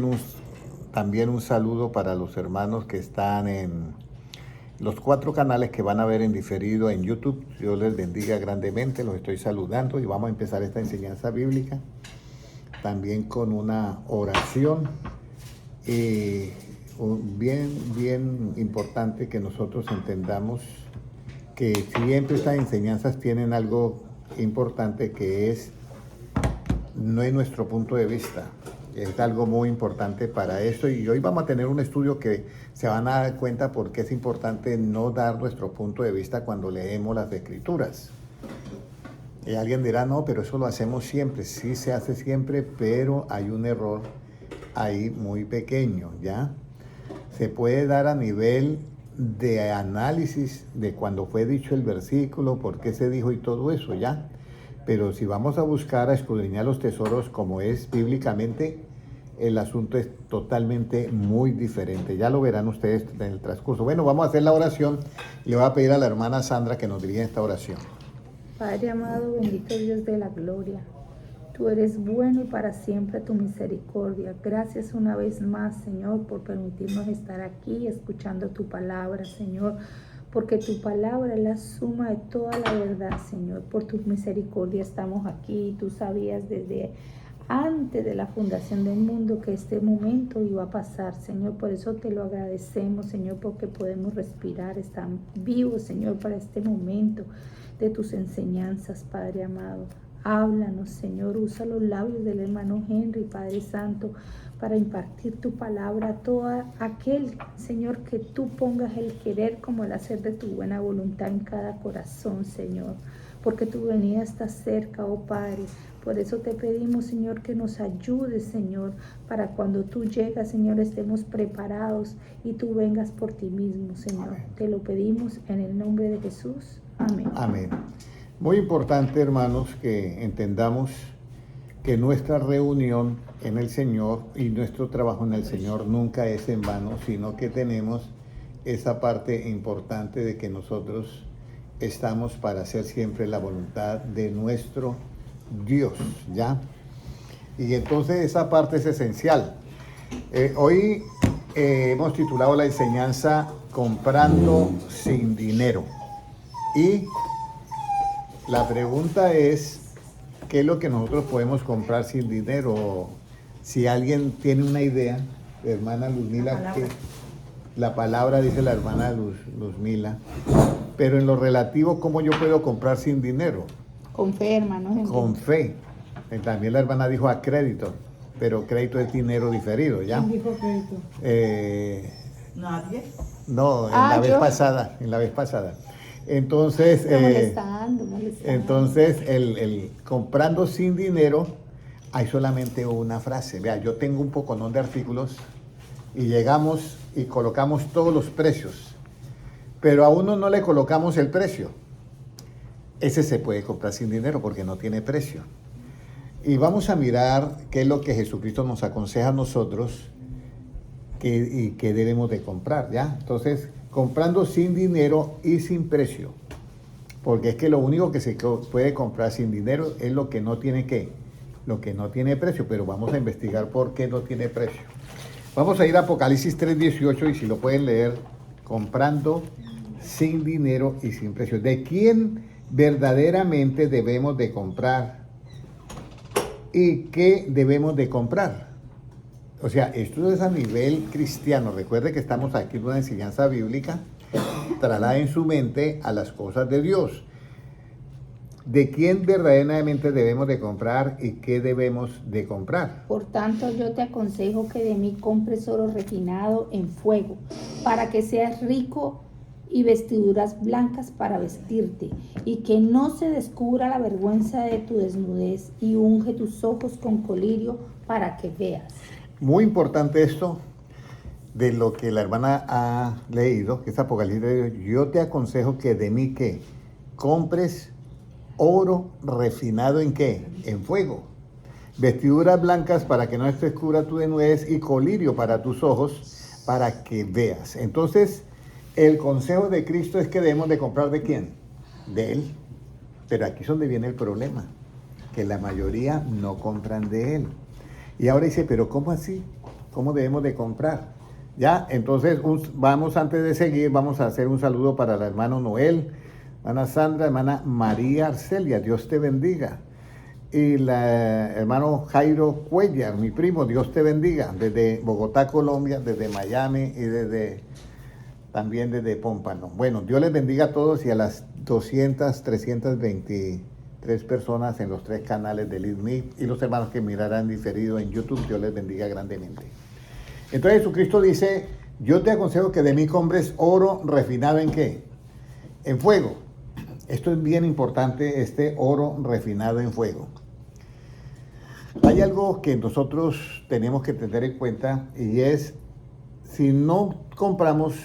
Un- También un saludo para los hermanos que están en los 4 canales que van a ver en diferido en YouTube. Dios les bendiga grandemente, los estoy saludando y vamos a empezar esta enseñanza bíblica también con una oración y bien importante que nosotros entendamos que siempre estas enseñanzas tienen algo importante que es, no es nuestro punto de vista. Es algo muy importante para eso y hoy vamos a tener un estudio que se van a dar cuenta por qué es importante no dar nuestro punto de vista cuando leemos las escrituras. Y alguien dirá, no, pero eso lo hacemos siempre. Sí se hace siempre, pero hay un error ahí muy pequeño, ¿ya? Se puede dar a nivel de análisis de cuando fue dicho el versículo, por qué se dijo y todo eso, ¿ya? Pero si vamos a buscar, a escudriñar los tesoros como es bíblicamente, el asunto es totalmente muy diferente. Ya lo verán ustedes en el transcurso. Bueno, vamos a hacer la oración y le voy a pedir a la hermana Sandra que nos dirija esta oración. Padre amado, bendito Dios de la gloria, tú eres bueno y para siempre tu misericordia. Gracias una vez más, Señor, por permitirnos estar aquí escuchando tu palabra, Señor, porque tu palabra es la suma de toda la verdad, Señor. Por tu misericordia estamos aquí. Tú sabías desde antes de la fundación del mundo que este momento iba a pasar, Señor. Por eso te lo agradecemos, Señor, porque podemos respirar, estamos vivos, Señor, para este momento de tus enseñanzas, Padre amado. Háblanos, Señor, usa los labios del hermano Henry, Padre Santo, para impartir tu palabra a todo aquel, Señor, que tú pongas el querer como el hacer de tu buena voluntad en cada corazón, Señor, porque tu venida está cerca, oh Padre. Por eso te pedimos, Señor, que nos ayudes, Señor, para cuando tú llegas, Señor, estemos preparados y tú vengas por ti mismo, Señor. Amén. Te lo pedimos en el nombre de Jesús. Amén. Amén. Muy importante, hermanos, que entendamos que nuestra reunión en el Señor y nuestro trabajo en el Señor nunca es en vano, sino que tenemos esa parte importante de que nosotros estamos para hacer siempre la voluntad de nuestro Dios, ¿ya? Y entonces esa parte es esencial. Hoy hemos titulado la enseñanza Comprando sin dinero. Y la pregunta es, ¿qué es lo que nosotros podemos comprar sin dinero? Si alguien tiene una idea, hermana Luzmila, que la palabra dice la hermana Luzmila, pero en lo relativo, ¿cómo yo puedo comprar sin dinero? Con fe, hermano. Con fe. También la hermana dijo a crédito, pero crédito es dinero diferido, ¿ya? ¿Quién dijo crédito? ¿Nadie? No, en la vez pasada. Entonces, molestando. Entonces el comprando sin dinero, hay solamente una frase. Vea, yo tengo un poconón de artículos y llegamos y colocamos todos los precios, pero a uno no le colocamos el precio. Ese se puede comprar sin dinero porque no tiene precio. Y vamos a mirar qué es lo que Jesucristo nos aconseja a nosotros y qué debemos de comprar, ¿ya? Entonces, comprando sin dinero y sin precio. Porque es que lo único que se puede comprar sin dinero es lo que no tiene lo que no tiene precio, pero vamos a investigar por qué no tiene precio. Vamos a ir a Apocalipsis 3:18 y si lo pueden leer, comprando sin dinero y sin precio. ¿De quién verdaderamente debemos de comprar? ¿Y qué debemos de comprar? O sea, esto es a nivel cristiano. Recuerde que estamos aquí en una enseñanza bíblica. Traslada en su mente a las cosas de Dios. ¿De quién verdaderamente debemos de comprar y qué debemos de comprar? Por tanto, yo te aconsejo que de mí compres oro refinado en fuego, para que seas rico, y vestiduras blancas para vestirte, y que no se descubra la vergüenza de tu desnudez, y unge tus ojos con colirio para que veas. Muy importante esto de lo que la hermana ha leído, que es Apocalipsis. Yo te aconsejo que de mí que compres oro refinado en qué, en fuego, vestiduras blancas para que no se descubra tu desnudez y colirio para tus ojos para que veas. Entonces, el consejo de Cristo es que debemos de comprar ¿de quién? De Él. Pero aquí es donde viene el problema, que la mayoría no compran de Él. Y ahora dice, pero ¿cómo así? cómo debemos de comprar. Ya, entonces vamos, antes de seguir, vamos a hacer un saludo para el hermano Noel, hermana Sandra, hermana María Arcelia, Dios te bendiga. Y la hermano Jairo Cuellar, mi primo, Dios te bendiga, desde Bogotá, Colombia, desde Miami y también desde Pómpano. Bueno, Dios les bendiga a todos y a las 323 personas en los 3 canales del IDMI y los hermanos que mirarán diferido en YouTube, Dios les bendiga grandemente. Entonces Jesucristo dice, yo te aconsejo que de mí compres oro refinado ¿en qué? En fuego. Esto es bien importante, este oro refinado en fuego. Hay algo que nosotros tenemos que tener en cuenta y es, si no compramos,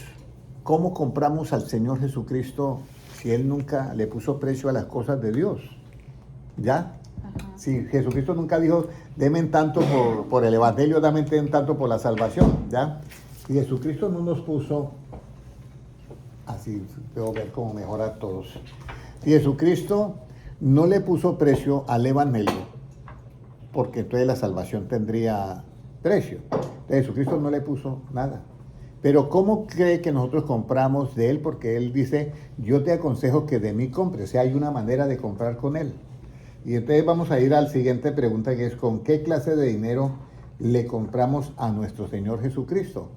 ¿cómo compramos al Señor Jesucristo si Él nunca le puso precio a las cosas de Dios? ¿Ya? Ajá. Si Jesucristo nunca dijo, deme tanto por el Evangelio, dame tanto por la salvación, ¿ya? Y Jesucristo no nos puso, así debo ver cómo mejor a todos. Y Jesucristo no le puso precio al Evangelio, porque entonces la salvación tendría precio. Entonces Jesucristo no le puso nada. Pero ¿cómo cree que nosotros compramos de Él? Porque Él dice, yo te aconsejo que de mí compres. O sea, hay una manera de comprar con Él. Y entonces vamos a ir a la siguiente pregunta, que es, ¿con qué clase de dinero le compramos a nuestro Señor Jesucristo?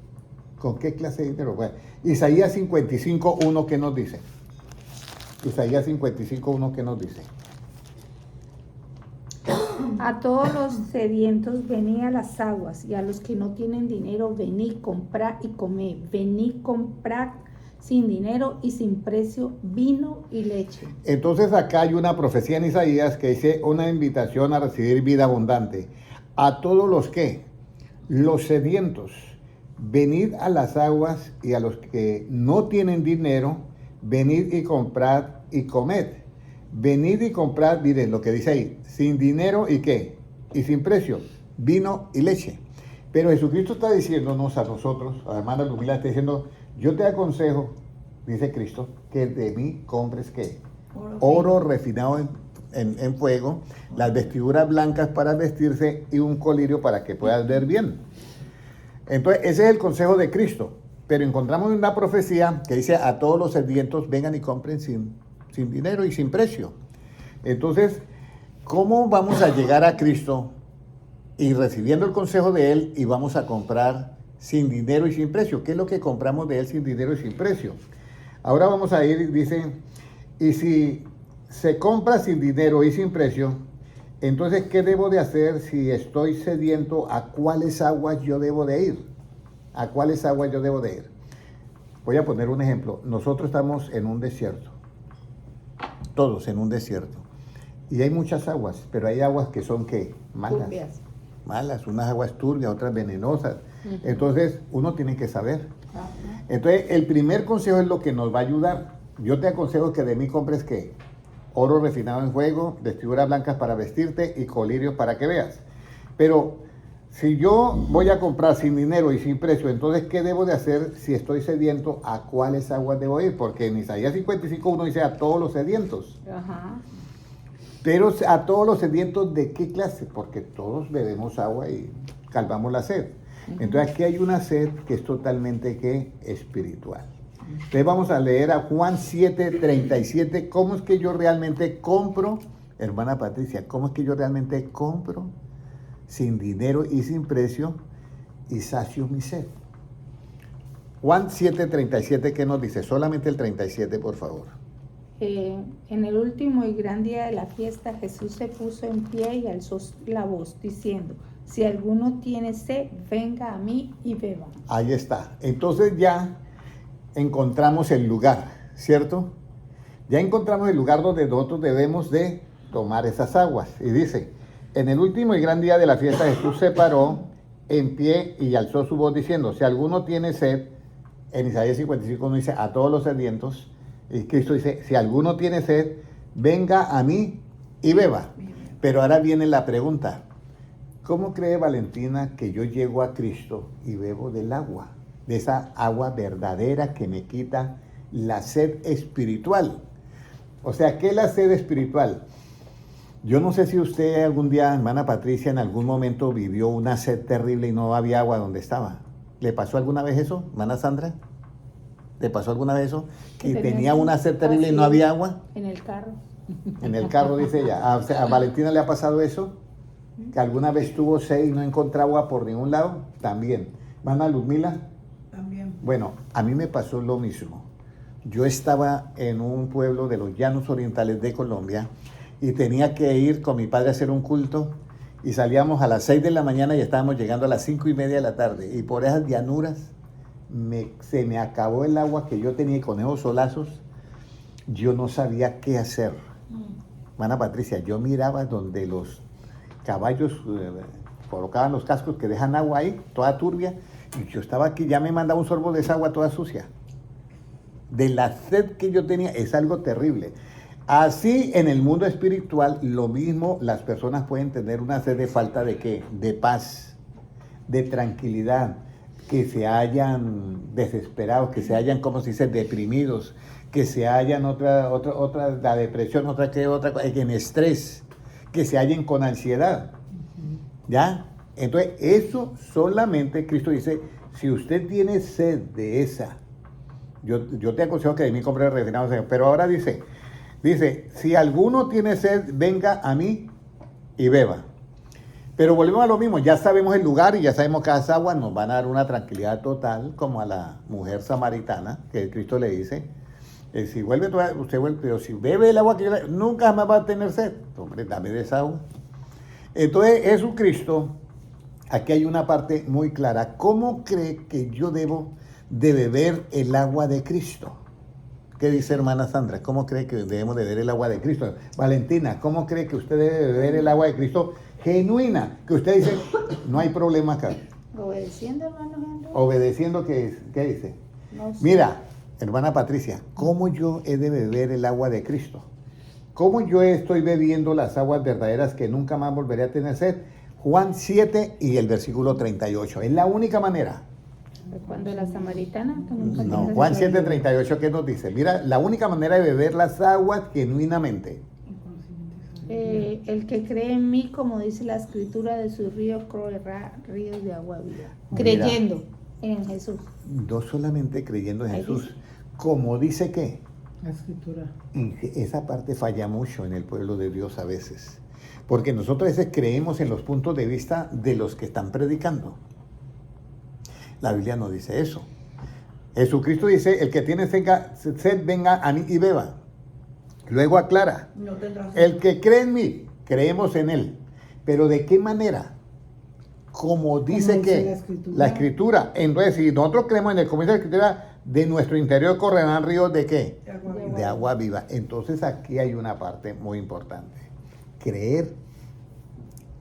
¿Con qué clase de dinero? Bueno, Isaías 55:1, ¿qué nos dice? Isaías 55:1, ¿qué nos dice? A todos los sedientos venid a las aguas, y a los que no tienen dinero venid, comprad y comed. Venid, comprad sin dinero y sin precio vino y leche. Entonces acá hay una profecía en Isaías que dice una invitación a recibir vida abundante. A todos los que, los sedientos, venid a las aguas, y a los que no tienen dinero, venid y comprad y comed. Venid y comprad, miren lo que dice ahí, sin dinero y qué, y sin precio, vino y leche. Pero Jesucristo está diciéndonos a nosotros, a la hermana Lumila está diciendo, yo te aconsejo, dice Cristo, que de mí compres qué, oro refinado en fuego, las vestiduras blancas para vestirse y un colirio para que puedas ver bien. Entonces ese es el consejo de Cristo. Pero encontramos una profecía que dice, a todos los sedientos vengan y compren sin dinero y sin precio. Entonces, ¿cómo vamos a llegar a Cristo y recibiendo el consejo de Él y vamos a comprar sin dinero y sin precio? ¿Qué es lo que compramos de Él sin dinero y sin precio? Ahora vamos a ir, dice, y si se compra sin dinero y sin precio, entonces, ¿qué debo de hacer si estoy sediento? ¿A cuáles aguas yo debo de ir? ¿A cuáles aguas yo debo de ir? Voy a poner un ejemplo. Nosotros estamos en un desierto. Todos en un desierto. Y hay muchas aguas, pero hay aguas que son, ¿qué? Malas. Turbias. Malas, unas aguas turbias, otras venenosas. Entonces, uno tiene que saber. Entonces, el primer consejo es lo que nos va a ayudar. Yo te aconsejo que de mí compres, ¿qué? Oro refinado en fuego, vestiduras blancas para vestirte y colirios para que veas. Pero si yo voy a comprar sin dinero y sin precio, entonces, ¿qué debo de hacer si estoy sediento? ¿A cuáles aguas debo ir? Porque en Isaías 55:1 dice a todos los sedientos. Ajá. Pero a todos los sedientos, ¿de qué clase? Porque todos bebemos agua y calmamos la sed. Entonces, aquí hay una sed que es totalmente, ¿qué? Espiritual. Entonces, vamos a leer a Juan 7:37. ¿Cómo es que yo realmente compro, hermana Patricia, cómo es que yo realmente compro sin dinero y sin precio y sacio mi sed? Juan 7:37, ¿qué nos dice? Solamente el 37, por favor. En el último y gran día de la fiesta, Jesús se puso en pie y alzó la voz, diciendo, si alguno tiene sed, venga a mí y beba. Ahí está. Entonces ya encontramos el lugar, ¿cierto? Ya encontramos el lugar donde nosotros debemos de tomar esas aguas. Y dice, en el último y gran día de la fiesta, Jesús se paró en pie y alzó su voz diciendo, si alguno tiene sed, en Isaías 55 dice, a todos los sedientos, y Cristo dice, si alguno tiene sed, venga a mí y beba. Pero ahora viene la pregunta, ¿cómo cree Valentina que yo llego a Cristo y bebo del agua? De esa agua verdadera que me quita la sed espiritual. O sea, ¿qué es la sed espiritual? Yo no sé si usted algún día, hermana Patricia, en algún momento vivió una sed terrible y no había agua donde estaba. ¿Le pasó alguna vez eso, hermana Sandra? ¿Le pasó alguna vez eso? Que tenía una sed terrible y no había agua. En el carro. En el carro, dice ella. ¿A Valentina le ha pasado eso? ¿Que alguna vez tuvo sed y no encontraba agua por ningún lado? También. ¿Hermana Luzmila? También. Bueno, a mí me pasó lo mismo. Yo estaba en un pueblo de los Llanos Orientales de Colombia y tenía que ir con mi padre a hacer un culto y salíamos a las 6 de la mañana y estábamos llegando a las 5:30 de la tarde. Y por esas llanuras se me acabó el agua que yo tenía y con esos solazos yo no sabía qué hacer. Hermana Patricia, yo miraba donde los caballos colocaban los cascos que dejan agua ahí, toda turbia, y yo estaba aquí, ya me mandaba un sorbo de esa agua toda sucia. De la sed que yo tenía, es algo terrible. Así en el mundo espiritual, lo mismo, las personas pueden tener una sed de falta de ¿qué? De paz, de tranquilidad, que se hayan desesperado, que se hayan, como se dice, deprimidos, que se hayan la depresión, en estrés, que se hallen con ansiedad. ¿Ya? Entonces, eso solamente Cristo dice, si usted tiene sed de esa, yo te aconsejo que de mí compre refinado, Señor. Pero ahora dice, si alguno tiene sed, venga a mí y beba. Pero volvemos a lo mismo, ya sabemos el lugar y ya sabemos que esas aguas nos van a dar una tranquilidad total, como a la mujer samaritana, que Cristo le dice, si vuelve, usted vuelve, pero si bebe el agua que yo le, nunca jamás va a tener sed. Hombre, dame de esa agua. Entonces, Jesucristo, aquí hay una parte muy clara. ¿Cómo cree que yo debo de beber el agua de Cristo? ¿Qué dice hermana Sandra? ¿Cómo cree que debemos de beber el agua de Cristo? Valentina, ¿cómo cree que usted debe beber el agua de Cristo genuina? Que usted dice, no hay problema acá. Obedeciendo, hermano Henry. Obedeciendo, ¿qué dice? No sé. Mira, hermana Patricia, ¿cómo yo he de beber el agua de Cristo? ¿Cómo yo estoy bebiendo las aguas verdaderas que nunca más volveré a tener sed? Juan 7 y el versículo 38. Es la única manera. Cuando la samaritana, que nunca No, tiene Juan sed. 7, 38, ¿qué nos dice? Mira, la única manera de beber las aguas genuinamente. El que cree en mí, como dice la escritura, de su río correrá ríos de agua viva. Mira. Creyendo en Jesús. No solamente creyendo en Ahí Jesús, dice. como dice que La escritura. esa parte falla mucho en el pueblo de Dios a veces. Porque nosotros a veces creemos en los puntos de vista de los que están predicando. La Biblia no dice eso. Jesucristo dice, el que tiene sed, venga a mí y beba. Luego aclara, No tendrás. el que cree en mí, creemos en él. Pero ¿de qué manera? Como dice dice que la escritura. la escritura. Entonces, si nosotros creemos en él, como dice la escritura, de nuestro interior correrán ríos de ¿qué? De agua De viva. De agua viva. Entonces aquí hay una parte muy importante. Creer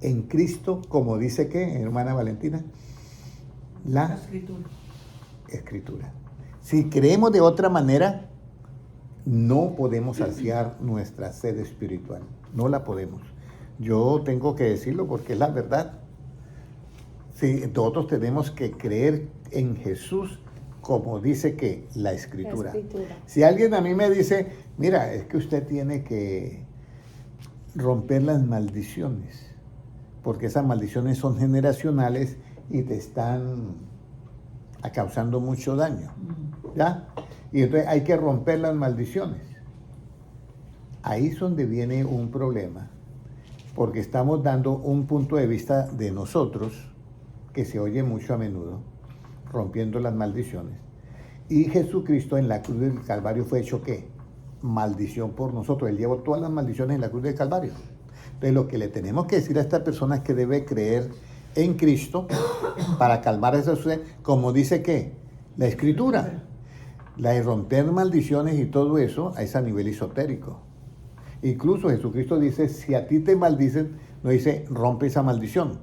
en Cristo, como dice que, hermana Valentina, La la escritura. escritura. Si creemos de otra manera, no podemos saciar nuestra sed espiritual. No la podemos. Yo tengo que decirlo porque es la verdad. Sí, nosotros tenemos que creer en Jesús como dice que la escritura. La escritura. Si alguien a mí me dice, mira, es que usted tiene que romper las maldiciones, porque esas maldiciones son generacionales y te están causando mucho daño, ¿ya? Y entonces hay que romper las maldiciones. Ahí es donde viene un problema, porque estamos dando un punto de vista de nosotros, que se oye mucho a menudo, rompiendo las maldiciones. Y Jesucristo en la cruz del Calvario fue hecho ¿qué? Maldición por nosotros. Él llevó todas las maldiciones en la cruz del Calvario. Entonces lo que le tenemos que decir a esta persona es que debe creer en Cristo para calmar esa sed, como dice que la Escritura. La de romper maldiciones y todo eso es a nivel esotérico. Incluso Jesucristo dice, si a ti te maldicen, no dice rompe esa maldición.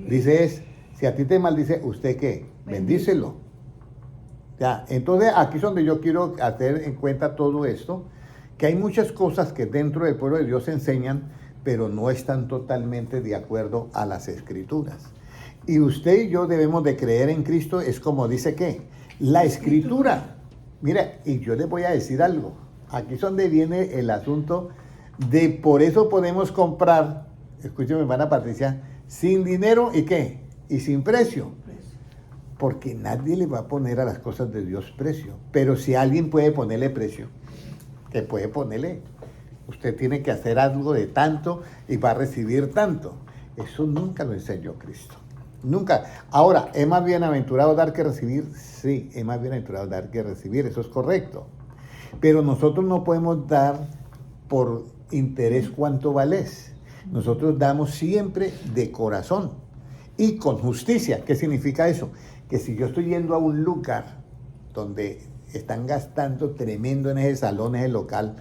Dice si a ti te maldice, ¿usted qué? Bendícelo. Ya, entonces aquí es donde yo quiero hacer en cuenta todo esto, que hay muchas cosas que dentro del pueblo de Dios se enseñan, pero no están totalmente de acuerdo a las Escrituras. Y usted y yo debemos de creer en Cristo, es como dice que la Escritura. Mira, y yo les voy a decir algo. Aquí es donde viene el asunto Por eso podemos comprar, escúcheme, hermana Patricia, sin dinero y qué, y sin precio. Porque nadie le va a poner a las cosas de Dios precio. Pero si alguien puede ponerle precio, que puede ponerle, usted tiene que hacer algo de tanto y va a recibir tanto. Eso nunca lo enseñó Cristo. Nunca. Ahora, ¿es más bienaventurado dar que recibir? Sí, es más bienaventurado dar que recibir, eso es correcto. Pero nosotros no podemos dar por interés cuánto vales. Nosotros damos siempre de corazón y con justicia. ¿Qué significa eso? Que si yo estoy yendo a un lugar donde están gastando tremendo en ese salón, en ese local,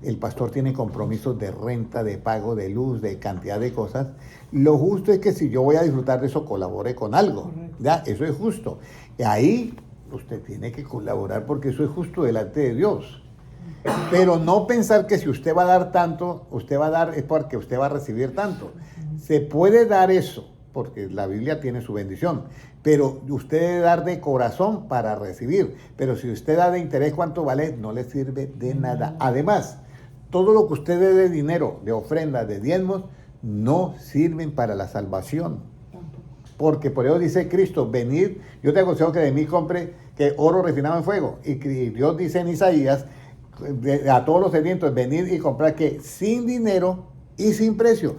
el pastor tiene compromisos de renta, de pago de luz, de cantidad de cosas, lo justo es que si yo voy a disfrutar de eso, colabore con algo. ¿Ya? Eso es justo. Y ahí usted tiene que colaborar porque eso es justo delante de Dios. Pero no pensar que si usted va a dar tanto, usted va a dar es porque usted va a recibir tanto. Se puede dar eso, porque la Biblia tiene su bendición, pero usted debe dar de corazón para recibir. Pero si usted da de interés cuánto vale, no le sirve de nada. Además, todo lo que usted dé de dinero, de ofrendas, de diezmos, no sirven para la salvación. Porque por eso dice Cristo, venid, yo te aconsejo que de mí compre que oro refinado en fuego. Y Dios dice en Isaías, a todos los sedientos, venid y comprar que sin dinero y sin precio.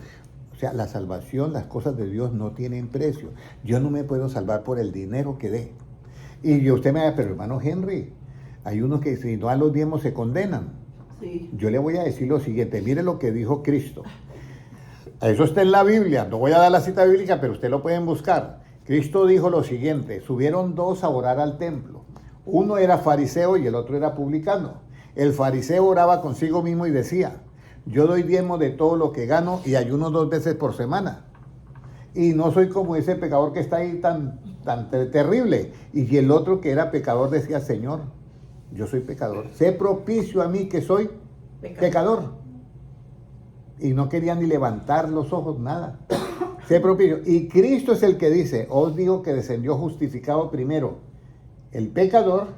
O sea, la salvación, las cosas de Dios no tienen precio. Yo no me puedo salvar por el dinero que dé. Y usted me dice, pero hermano Henry, hay unos que si no dan los diezmos se condenan. Sí. Yo le voy a decir lo siguiente, mire lo que dijo Cristo. Eso está en la Biblia, no voy a dar la cita bíblica, pero ustedes lo pueden buscar. Cristo dijo lo siguiente, subieron dos a orar al templo. Uno era fariseo y el otro era publicano. El fariseo oraba consigo mismo y decía, yo doy diezmo de todo lo que gano y ayuno 2 veces por semana. Y no soy como ese pecador que está ahí tan terrible. Y el otro que era pecador decía, Señor, yo soy pecador. Sé propicio a mí que soy pecador. Y no quería ni levantar los ojos, nada. Sé propicio. Y Cristo es el que dice, os digo que descendió justificado primero el pecador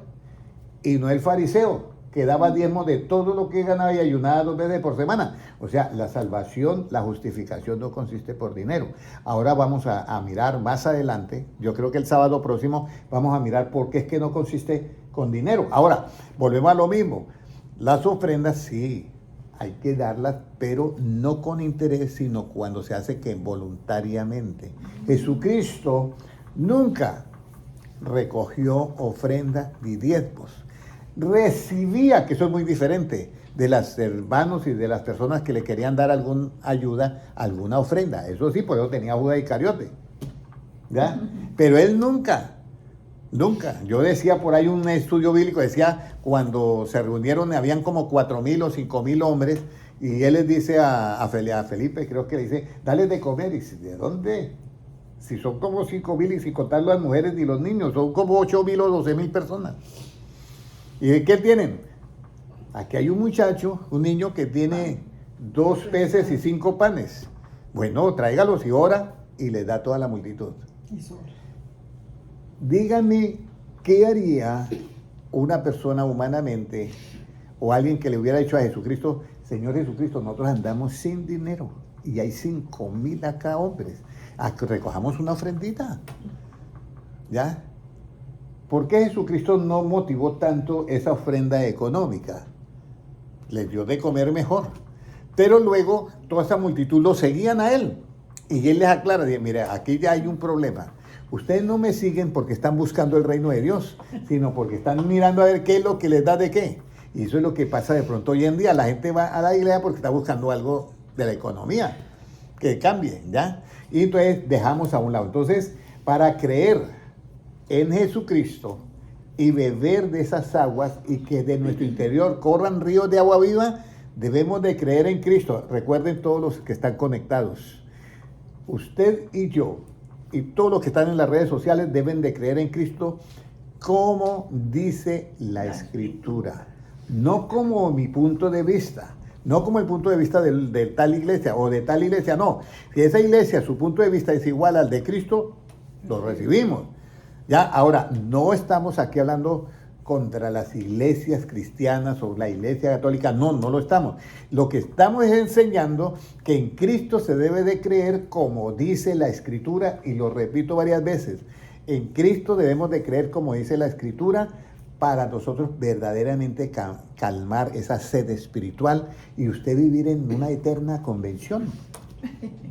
y no el fariseo, que daba diezmo de todo lo que ganaba y ayunaba 2 veces por semana. O sea, la salvación, la justificación no consiste por dinero. Ahora vamos a mirar más adelante, yo creo que el sábado próximo vamos a mirar por qué es que no consiste con dinero. Ahora, volvemos a lo mismo. Las ofrendas sí, hay que darlas, pero no con interés, sino cuando se hace que voluntariamente. Jesucristo nunca recogió ofrenda ni diezmos. Recibía, que eso es muy diferente, de los hermanos y de las personas que le querían dar alguna ayuda, alguna ofrenda. Eso sí, por eso tenía Judas Iscariote. ¿Ya? Pero él nunca. Yo decía por ahí un estudio bíblico, decía cuando se reunieron, habían como 4,000 o 5,000 hombres, y él les dice a Felipe, creo que le dice, dale de comer. Y dice, ¿de dónde? Si son como 5,000 y sin contar las mujeres ni los niños, son como 8,000 o 12,000 personas. ¿Y qué tienen? Aquí hay un muchacho, un niño que tiene 2 peces y 5 panes. Bueno, tráigalos y ora, y les da toda la multitud. Díganme, ¿qué haría una persona humanamente o alguien que le hubiera dicho a Jesucristo, Señor Jesucristo, nosotros andamos sin dinero y hay 5,000 acá hombres, recojamos una ofrendita? ¿Ya? ¿Por qué Jesucristo no motivó tanto esa ofrenda económica? Les dio de comer mejor. Pero luego toda esa multitud lo seguían a él. Y él les aclara, dice, mira, aquí ya hay un problema. Ustedes no me siguen porque están buscando el reino de Dios, sino porque están mirando a ver qué es lo que les da de qué. Y eso es lo que pasa de pronto hoy en día. La gente va a la iglesia porque está buscando algo de la economía, que cambie, ¿ya? Y entonces dejamos a un lado. Entonces, para creer en Jesucristo y beber de esas aguas y que de nuestro interior corran ríos de agua viva, debemos de creer en Cristo. Recuerden todos los que están conectados. Usted y yo y todos los que están en las redes sociales deben de creer en Cristo como dice la Escritura. No como mi punto de vista, no como el punto de vista de tal iglesia o de tal iglesia, no. Si esa iglesia, su punto de vista es igual al de Cristo, lo recibimos. Ya, ahora, no estamos aquí hablando contra las iglesias cristianas o la iglesia católica. No, no lo estamos. Lo que estamos es enseñando que en Cristo se debe de creer como dice la Escritura, y lo repito varias veces. En Cristo debemos de creer como dice la Escritura para nosotros verdaderamente calmar esa sed espiritual y usted vivir en una eterna convención,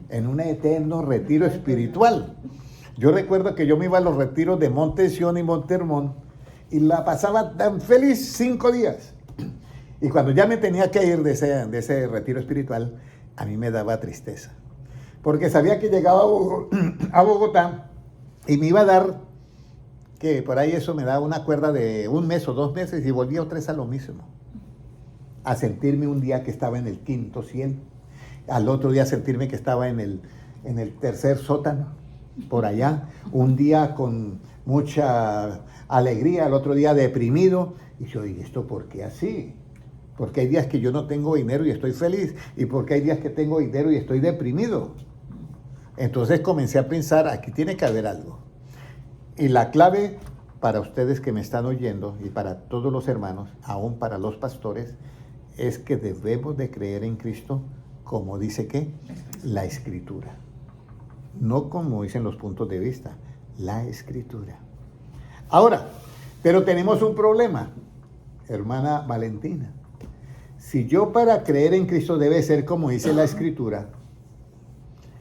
en un eterno retiro espiritual. Yo recuerdo que yo me iba a los retiros de Monte Sión y Monte Hermón y la pasaba tan feliz 5 días. Y cuando ya me tenía que ir de ese retiro espiritual, a mí me daba tristeza. Porque sabía que llegaba a Bogotá y me iba a dar, que por ahí eso me daba una cuerda de 1 mes o 2 meses y volvía otra vez a lo mismo. A sentirme un día que estaba en el quinto cielo, al otro día sentirme que estaba en el tercer sótano, por allá, un día con mucha alegría, al otro día deprimido. Y yo, ¿y esto por qué así? Porque hay días que yo no tengo dinero y estoy feliz, y porque hay días que tengo dinero y estoy deprimido. Entonces comencé a pensar, aquí tiene que haber algo. Y la clave para ustedes que me están oyendo y para todos los hermanos, aún para los pastores, es que debemos de creer en Cristo como dice ¿qué? La Escritura. No como dicen los puntos de vista, la Escritura. Ahora, pero tenemos un problema, hermana Valentina. Si yo para creer en Cristo debe ser como dice la Escritura,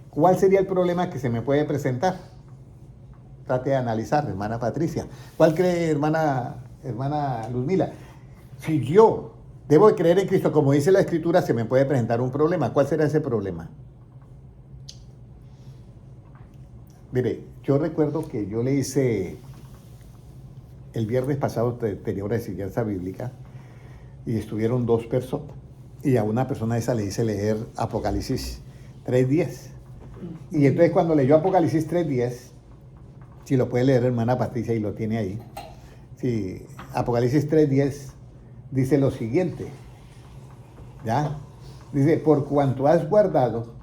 ¿cuál sería el problema que se me puede presentar? Trate de analizar, hermana Patricia. ¿Cuál cree, hermana Luzmila? Si yo debo de creer en Cristo como dice la Escritura, se me puede presentar un problema. ¿Cuál será ese problema? Mire, yo recuerdo que yo le hice el viernes pasado, tenía una enseñanza bíblica, y estuvieron 2 personas. Y a una persona esa le hice leer Apocalipsis 3:10. Y entonces cuando leyó Apocalipsis 3:10, si lo puede leer hermana Patricia y lo tiene ahí, sí, Apocalipsis 3:10 dice lo siguiente, ¿ya? Dice, por cuanto has guardado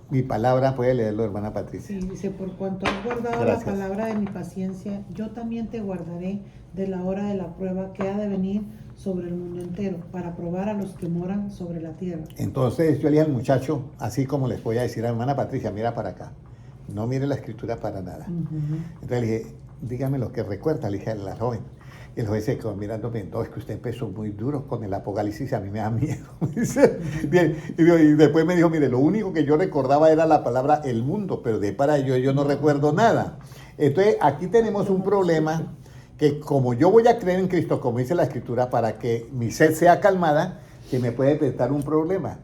mi palabra, puede leerlo hermana Patricia. Sí, dice, por cuanto has guardado Gracias. la palabra de mi paciencia, yo también te guardaré de la hora de la prueba que ha de venir sobre el mundo entero, para probar a los que moran sobre la tierra. Entonces yo le dije al muchacho, así como les voy a decir a hermana Patricia, mira para acá, no mire la Escritura para nada. Entonces le dije, dígame lo que recuerda, le dije a la joven. Y el joven se quedó mirándome, no, es que usted empezó muy duro con el Apocalipsis, a mí me da miedo. Bien, y después me dijo, mire, lo único que yo recordaba era la palabra el mundo, pero de para yo no recuerdo nada. Entonces aquí tenemos un problema, que como yo voy a creer en Cristo, como dice la Escritura, para que mi sed sea calmada, que me puede presentar un problema,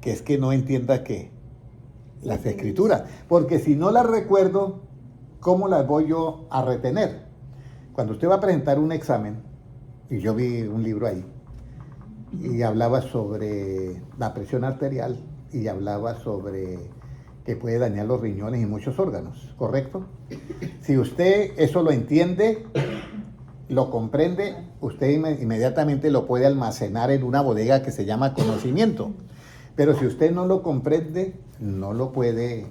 que es que no entienda que las Escrituras, porque si no las recuerdo, ¿cómo las voy yo a retener? Cuando usted va a presentar un examen, y yo vi un libro ahí, y hablaba sobre la presión arterial, y hablaba sobre que puede dañar los riñones y muchos órganos, ¿correcto? Si usted eso lo entiende, lo comprende, usted inmediatamente lo puede almacenar en una bodega que se llama conocimiento. Pero si usted no lo comprende, no lo puede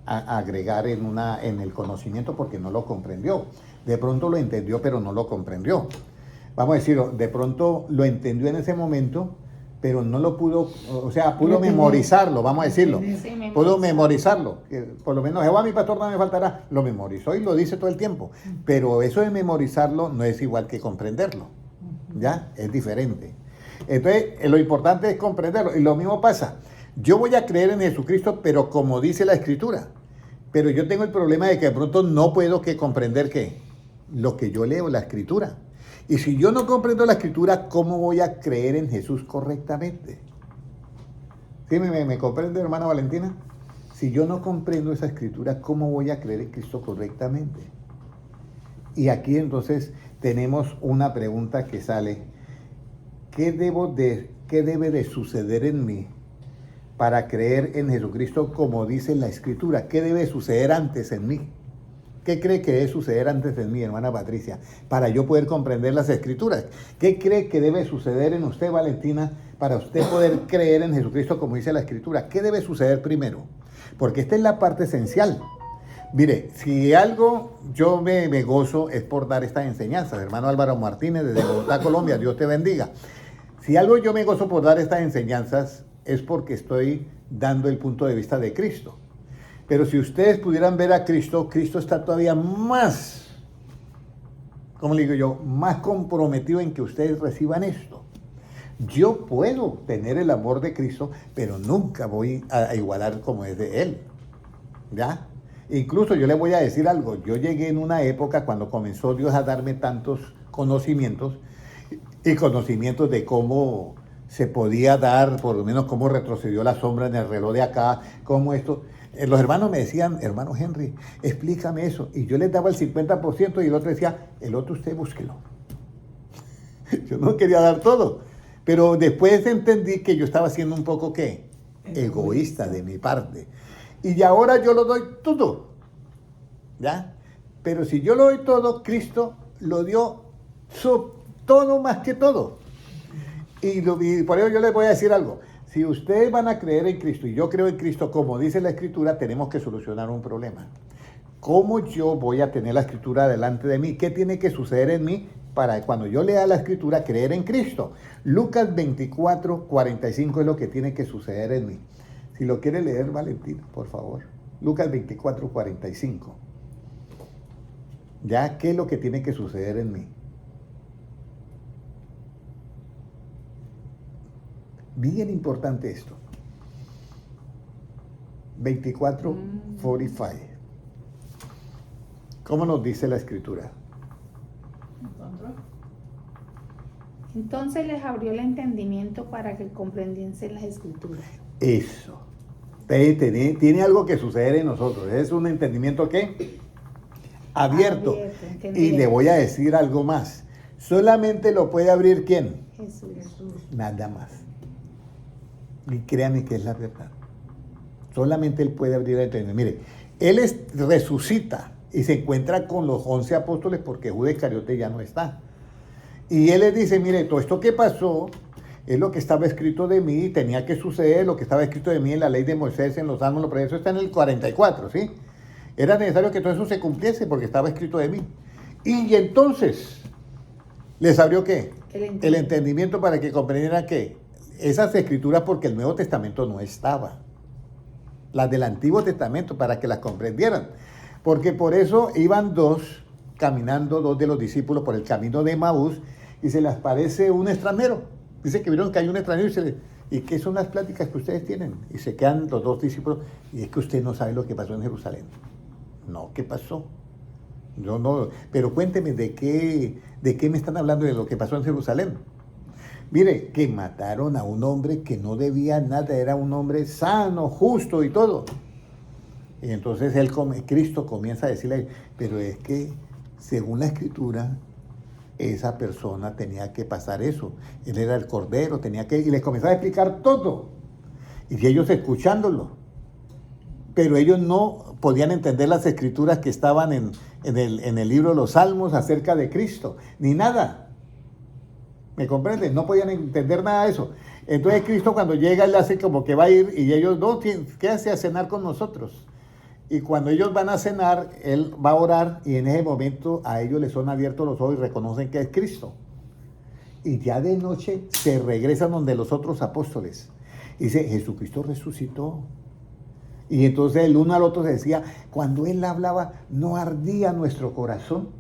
agregar en el conocimiento porque no lo comprendió. De pronto lo entendió, pero no lo comprendió. Vamos a decir, de pronto lo entendió en ese momento, pero no lo pudo, o sea, pudo memorizarlo, vamos a decirlo. Pudo memorizarlo. Por lo menos, Jehová mi pastor no me faltará. Lo memorizó y lo dice todo el tiempo. Pero eso de memorizarlo no es igual que comprenderlo. ¿Ya? Es diferente. Entonces, lo importante es comprenderlo. Y lo mismo pasa. Yo voy a creer en Jesucristo, pero como dice la Escritura. Pero yo tengo el problema de que de pronto no puedo que comprender ¿qué? Lo que yo leo, la Escritura. Y si yo no comprendo la Escritura, ¿cómo voy a creer en Jesús correctamente? ¿Sí me comprende, hermana Valentina? Si yo no comprendo esa Escritura, ¿cómo voy a creer en Cristo correctamente? Y aquí entonces tenemos una pregunta que sale. ¿Qué debe de suceder en mí para creer en Jesucristo como dice la Escritura? ¿Qué debe suceder antes en mí? ¿Qué cree que debe suceder antes en mí, hermana Patricia, para yo poder comprender las Escrituras? ¿Qué cree que debe suceder en usted, Valentina, para usted poder creer en Jesucristo como dice la Escritura? ¿Qué debe suceder primero? Porque esta es la parte esencial. Mire, si algo yo me gozo es por dar estas enseñanzas. Hermano Álvaro Martínez, desde Bogotá, Colombia, Dios te bendiga. Si algo yo me gozo por dar estas enseñanzas es porque estoy dando el punto de vista de Cristo. Pero si ustedes pudieran ver a Cristo, Cristo está todavía más, ¿cómo le digo yo? Más comprometido en que ustedes reciban esto. Yo puedo tener el amor de Cristo, pero nunca voy a igualar como es de Él. ¿Ya? Incluso yo le voy a decir algo. Yo llegué en una época cuando comenzó Dios a darme tantos conocimientos y conocimientos de cómo se podía dar, por lo menos cómo retrocedió la sombra en el reloj de acá, cómo esto. Los hermanos me decían, hermano Henry, explícame eso. Y yo les daba el 50% y el otro decía, el otro usted búsquelo. Yo no quería dar todo. Pero después entendí que yo estaba siendo un poco, ¿qué? Egoísta de mi parte. Y ahora yo lo doy todo. ¿Ya? Pero si yo lo doy todo, Cristo lo dio todo más que todo. Y por ello yo les voy a decir algo. Si ustedes van a creer en Cristo, y yo creo en Cristo, como dice la Escritura, tenemos que solucionar un problema. ¿Cómo yo voy a tener la Escritura delante de mí? ¿Qué tiene que suceder en mí para cuando yo lea la Escritura creer en Cristo? Lucas 24:45 es lo que tiene que suceder en mí. Si lo quiere leer, Valentín, por favor. Lucas 24:45. ¿Ya? ¿Qué es lo que tiene que suceder en mí? Bien importante esto. 24:45. ¿Cómo nos dice la Escritura? Entonces les abrió el entendimiento para que comprendiesen las Escrituras. Eso. Tiene algo que suceder en nosotros. Es un entendimiento ¿qué? Abierto. Y le voy a decir algo más. Solamente lo puede abrir ¿quién? Jesús. Nada más. Y créanme que es la verdad. Solamente Él puede abrir el entendimiento. Mire, Él resucita y se encuentra con los 11 apóstoles porque Judas Iscariote ya no está. Y Él les dice, mire, todo esto que pasó es lo que estaba escrito de mí, tenía que suceder, lo que estaba escrito de mí en la ley de Moisés, en los Salmos, pero eso está en el 44, ¿sí? Era necesario que todo eso se cumpliese porque estaba escrito de mí. Y entonces, ¿les abrió qué? El entendimiento para que comprendieran que esas escrituras, porque el Nuevo Testamento no estaba. Las del Antiguo Testamento, para que las comprendieran. Porque por eso iban caminando dos de los discípulos por el camino de Emaús, y se les aparece un extranjero. Dice que vieron que hay un extranjero ¿y qué son las pláticas que ustedes tienen? Y se quedan los dos discípulos, y es que usted no sabe lo que pasó en Jerusalén. No, ¿qué pasó? Yo no, pero cuénteme, ¿de qué me están hablando de lo que pasó en Jerusalén? Mire, que mataron a un hombre que no debía nada, era un hombre sano, justo y todo. Y entonces Cristo comienza a decirle, pero es que según la Escritura, esa persona tenía que pasar eso. Él era el Cordero, y les comenzaba a explicar todo. Y ellos escuchándolo. Pero ellos no podían entender las Escrituras que estaban en el libro de los Salmos acerca de Cristo, ni nada. ¿Me comprenden? No podían entender nada de eso. Entonces Cristo cuando llega, Él hace como que va a ir y ellos, no, quédase a cenar con nosotros. Y cuando ellos van a cenar, Él va a orar y en ese momento a ellos les son abiertos los ojos y reconocen que es Cristo. Y ya de noche se regresan donde los otros apóstoles. Y dice, Jesucristo resucitó. Y entonces el uno al otro se decía, cuando Él hablaba, ¿no ardía nuestro corazón?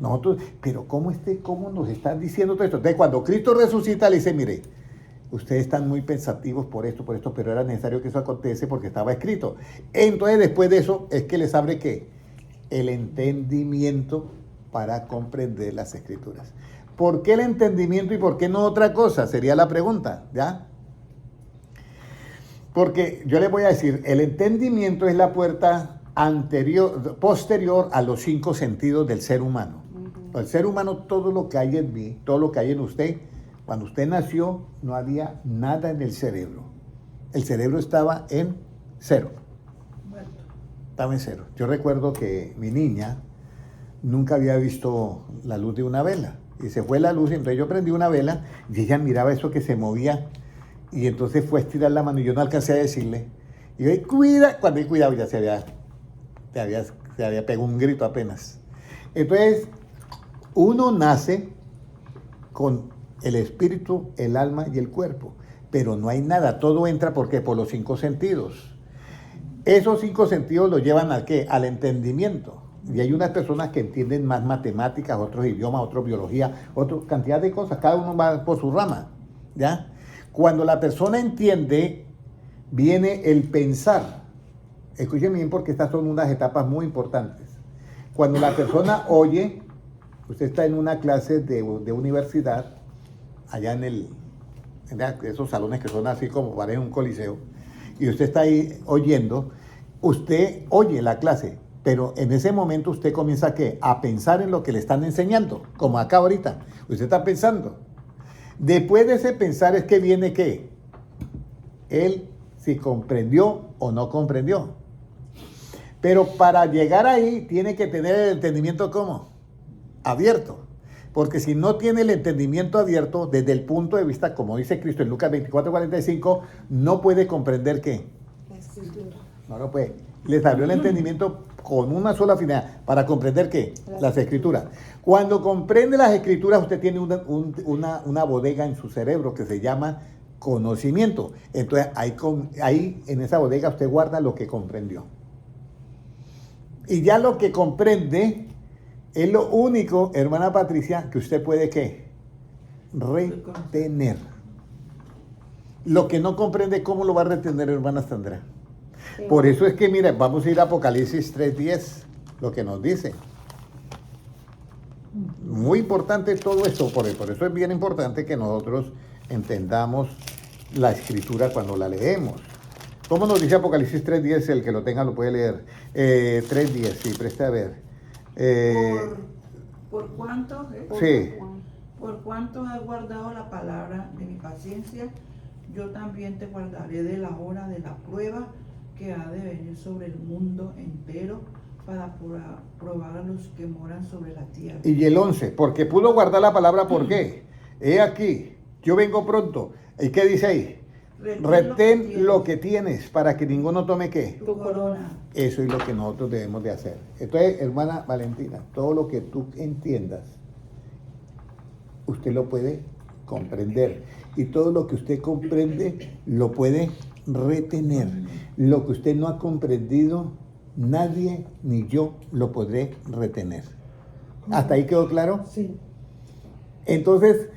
Nosotros, pero ¿cómo nos están diciendo todo esto? Entonces cuando Cristo resucita le dice, mire, ustedes están muy pensativos por esto, pero era necesario que eso acontece porque estaba escrito. Entonces después de eso es que les abre ¿qué? El entendimiento para comprender las Escrituras. ¿Por qué el entendimiento y por qué no otra cosa? Sería la pregunta, ¿ya? Porque yo les voy a decir, el entendimiento es la puerta posterior a los 5 sentidos del ser humano. El ser humano, todo lo que hay en mí, todo lo que hay en usted, cuando usted nació no había nada en el cerebro. El cerebro estaba en cero. Estaba en cero. Yo recuerdo que mi niña nunca había visto la luz de una vela. Y se fue la luz, y entonces yo prendí una vela y ella miraba eso que se movía. Y entonces fue a estirar la mano y yo no alcancé a decirle. Y yo, cuida, cuando he cuidado ya se había te había pegado un grito apenas. Entonces, uno nace con el espíritu, el alma y el cuerpo, pero no hay nada, todo entra porque por los 5 sentidos. Esos 5 sentidos lo llevan ¿a qué? Al entendimiento. Y hay unas personas que entienden más matemáticas, otros idiomas, otros biología, otra cantidad de cosas, cada uno va por su rama, ¿ya? Cuando la persona entiende, viene el pensar. Escuchen bien porque estas son unas etapas muy importantes. Cuando la persona oye, usted está en una clase de universidad, allá en esos salones que son así como parecen un coliseo, y usted está ahí oyendo, usted oye la clase, pero en ese momento usted comienza ¿qué? A pensar en lo que le están enseñando, como acá ahorita. Usted está pensando. Después de ese pensar es que viene ¿qué? Él si comprendió o no comprendió. Pero para llegar ahí tiene que tener el entendimiento ¿cómo? Abierto. Porque si no tiene el entendimiento abierto, desde el punto de vista, como dice Cristo en Lucas 24:45, no puede comprender ¿qué? La escritura. No lo puede. Les abrió el entendimiento con una sola finalidad, para comprender ¿qué? Las escrituras. Cuando comprende las escrituras, usted tiene una bodega en su cerebro que se llama conocimiento. Entonces, ahí en esa bodega usted guarda lo que comprendió. Y ya lo que comprende es lo único, hermana Patricia, que usted puede ¿qué? Retener. Lo que no comprende, ¿cómo lo va a retener, hermana Sandra? Sí. Por eso es que, mire, vamos a ir a Apocalipsis 3:10, lo que nos dice. Muy importante todo esto, por eso es bien importante que nosotros entendamos la escritura cuando la leemos. ¿Cómo nos dice Apocalipsis 3:10? El que lo tenga lo puede leer. 3:10, sí, preste a ver. ¿Por cuánto? Sí. Por cuánto has guardado la palabra de mi paciencia, yo también te guardaré de la hora de la prueba que ha de venir sobre el mundo entero para probar a los que moran sobre la tierra. Y el 11, porque pudo guardar la palabra, ¿por qué? He aquí, yo vengo pronto. ¿Y qué dice ahí? Retén lo que tienes para que ninguno tome ¿qué? Tu corona. Eso es lo que nosotros debemos de hacer. Entonces, hermana Valentina, todo lo que tú entiendas, usted lo puede comprender. Y todo lo que usted comprende, lo puede retener. Lo que usted no ha comprendido, nadie ni yo lo podré retener. ¿Hasta ahí quedó claro? Sí. Entonces,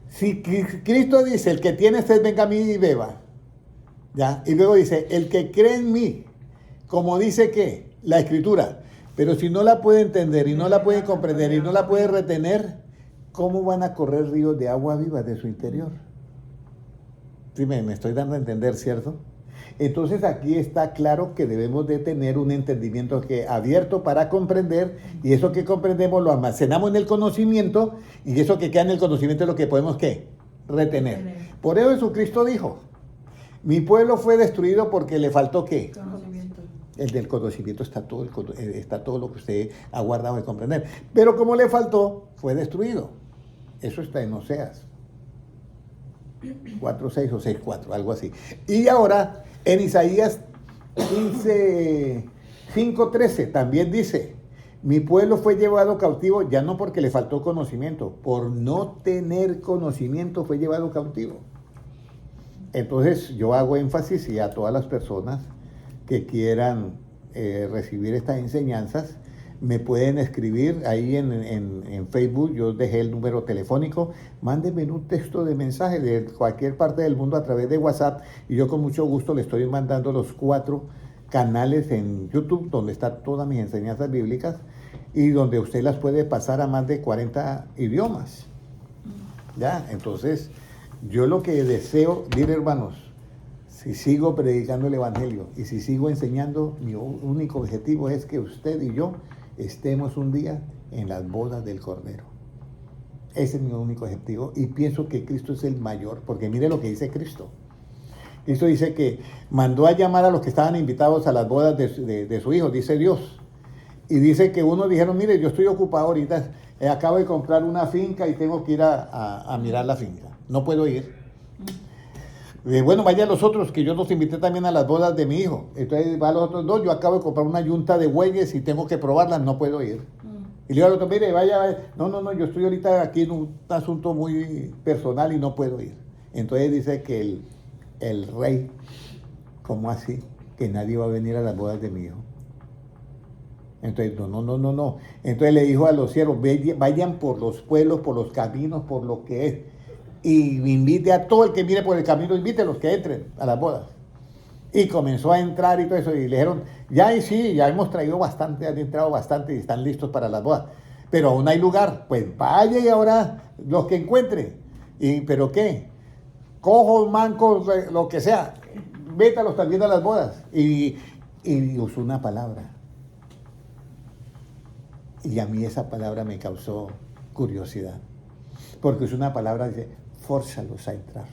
si Cristo dice, el que tiene sed, venga a mí y beba, ¿ya? Y luego dice, el que cree en mí, como dice que la Escritura, pero si no la puede entender y no la puede comprender y no la puede retener, ¿cómo van a correr ríos de agua viva de su interior? Sí, me estoy dando a entender, ¿cierto? Entonces aquí está claro que debemos de tener un entendimiento abierto para comprender, y eso que comprendemos lo almacenamos en el conocimiento, y eso que queda en el conocimiento es lo que podemos ¿qué? Retener. Por eso Jesucristo dijo, mi pueblo fue destruido porque le faltó ¿qué? Conocimiento. El del conocimiento está todo lo que usted ha guardado de comprender. Pero como le faltó, fue destruido. Eso está en Oseas 4:6 o 6:4, algo así. Y ahora, en Isaías 5:13 también dice, mi pueblo fue llevado cautivo, ya no porque le faltó conocimiento, por no tener conocimiento fue llevado cautivo. Entonces yo hago énfasis y a todas las personas que quieran recibir estas enseñanzas, me pueden escribir ahí en Facebook, yo dejé el número telefónico, mándenme un texto de mensaje de cualquier parte del mundo a través de WhatsApp, y yo con mucho gusto le estoy mandando los 4 canales en YouTube donde están todas mis enseñanzas bíblicas y donde usted las puede pasar a más de 40 idiomas. ¿Ya? Entonces, yo lo que deseo, dire hermanos, si sigo predicando el Evangelio y si sigo enseñando, mi único objetivo es que usted y yo estemos un día en las bodas del Cordero. Ese es mi único objetivo, y pienso que Cristo es el mayor, porque mire lo que dice Cristo. Cristo dice que mandó a llamar a los que estaban invitados a las bodas de su Hijo, dice Dios. Y dice que unos dijeron, mire, yo estoy ocupado ahorita, acabo de comprar una finca y tengo que ir a mirar la finca. No puedo ir. Bueno, vayan los otros, que yo los invité también a las bodas de mi hijo. Entonces van los otros dos, yo acabo de comprar una yunta de bueyes y tengo que probarlas, no puedo ir. Y le digo al otro, mire, vaya, no, yo estoy ahorita aquí en un asunto muy personal y no puedo ir. Entonces dice que el rey, ¿cómo así? Que nadie va a venir a las bodas de mi hijo. Entonces, no. Entonces le dijo a los siervos, vayan por los pueblos, por los caminos, por lo que es. Y invite a todo el que mire por el camino, invite a los que entren a las bodas. Y comenzó a entrar y todo eso, y le dijeron, ya hemos traído bastante, han entrado bastante y están listos para las bodas, pero aún hay lugar, pues vaya y ahora los que encuentre. ¿Pero qué? Cojos, mancos, lo que sea, métalos también a las bodas. Y usó una palabra. Y a mí esa palabra me causó curiosidad, porque es una palabra que dice, fórzalos a entrar.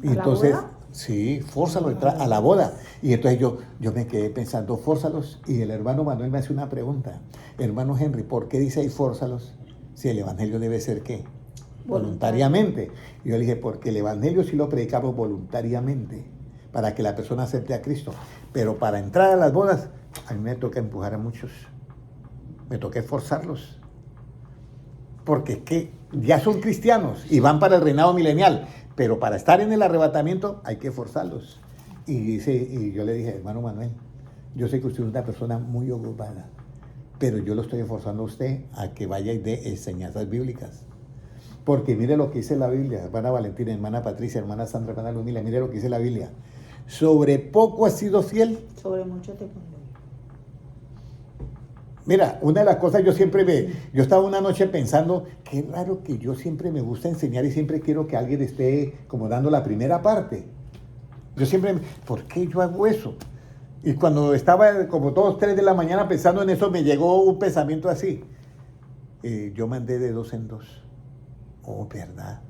Y entonces, la boda? sí, fórzalos a entrar a la boda. Y entonces yo me quedé pensando, fórzalos, y el hermano Manuel me hace una pregunta, hermano Henry, ¿por qué dice ahí fórzalos? Si el evangelio debe ser ¿qué? Voluntariamente. Y yo le dije, porque el evangelio sí lo predicamos voluntariamente, para que la persona acepte a Cristo. Pero para entrar a las bodas, a mí me toca empujar a muchos. Me toca esforzarlos. Porque es que ya son cristianos y van para el reinado milenial, pero para estar en el arrebatamiento hay que esforzarlos. Y yo le dije, hermano Manuel, yo sé que usted es una persona muy ocupada, pero yo lo estoy esforzando a usted a que vaya y dé enseñanzas bíblicas. Porque mire lo que dice la Biblia, hermana Valentina, hermana Patricia, hermana Sandra, hermana Lumila, mire lo que dice la Biblia. Sobre poco has sido fiel. Sobre mucho te pondré. Mira, una de las cosas yo estaba una noche pensando, qué raro que yo siempre me gusta enseñar y siempre quiero que alguien esté como dando la primera parte. Yo siempre, ¿por qué yo hago eso? Y cuando estaba como 2, 3 de la mañana pensando en eso, me llegó un pensamiento así. Yo mandé de 2 en 2. Oh, ¿verdad?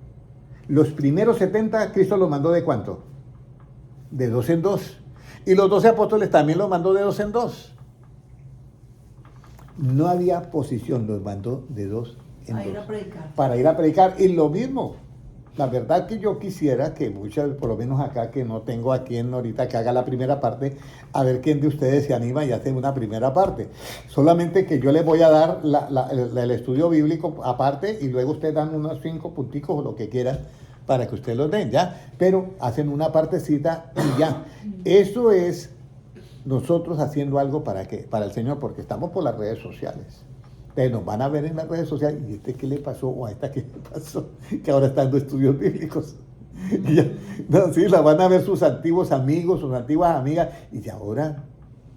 Los primeros 70, Cristo los mandó ¿de cuánto? De 2 en 2. Y los 12 apóstoles también los mandó de 2 en 2. No había posición, los mandó de 2 en 2. Ir a predicar. Para ir a predicar. Y lo mismo, la verdad que yo quisiera que muchas, por lo menos acá, que no tengo a quien ahorita que haga la primera parte, a ver quién de ustedes se anima y hace una primera parte. Solamente que yo les voy a dar el estudio bíblico aparte y luego ustedes dan unos 5 punticos o lo que quieran para que ustedes los den, ¿ya? Pero hacen una partecita y ya. Eso es nosotros haciendo algo para el Señor, porque estamos por las redes sociales. Entonces nos van a ver en las redes sociales, ¿y qué le pasó? O a esta qué le pasó, que ahora está dando estudios bíblicos. Y ya, no, sí, la van a ver sus antiguos amigos, sus antiguas amigas, y ahora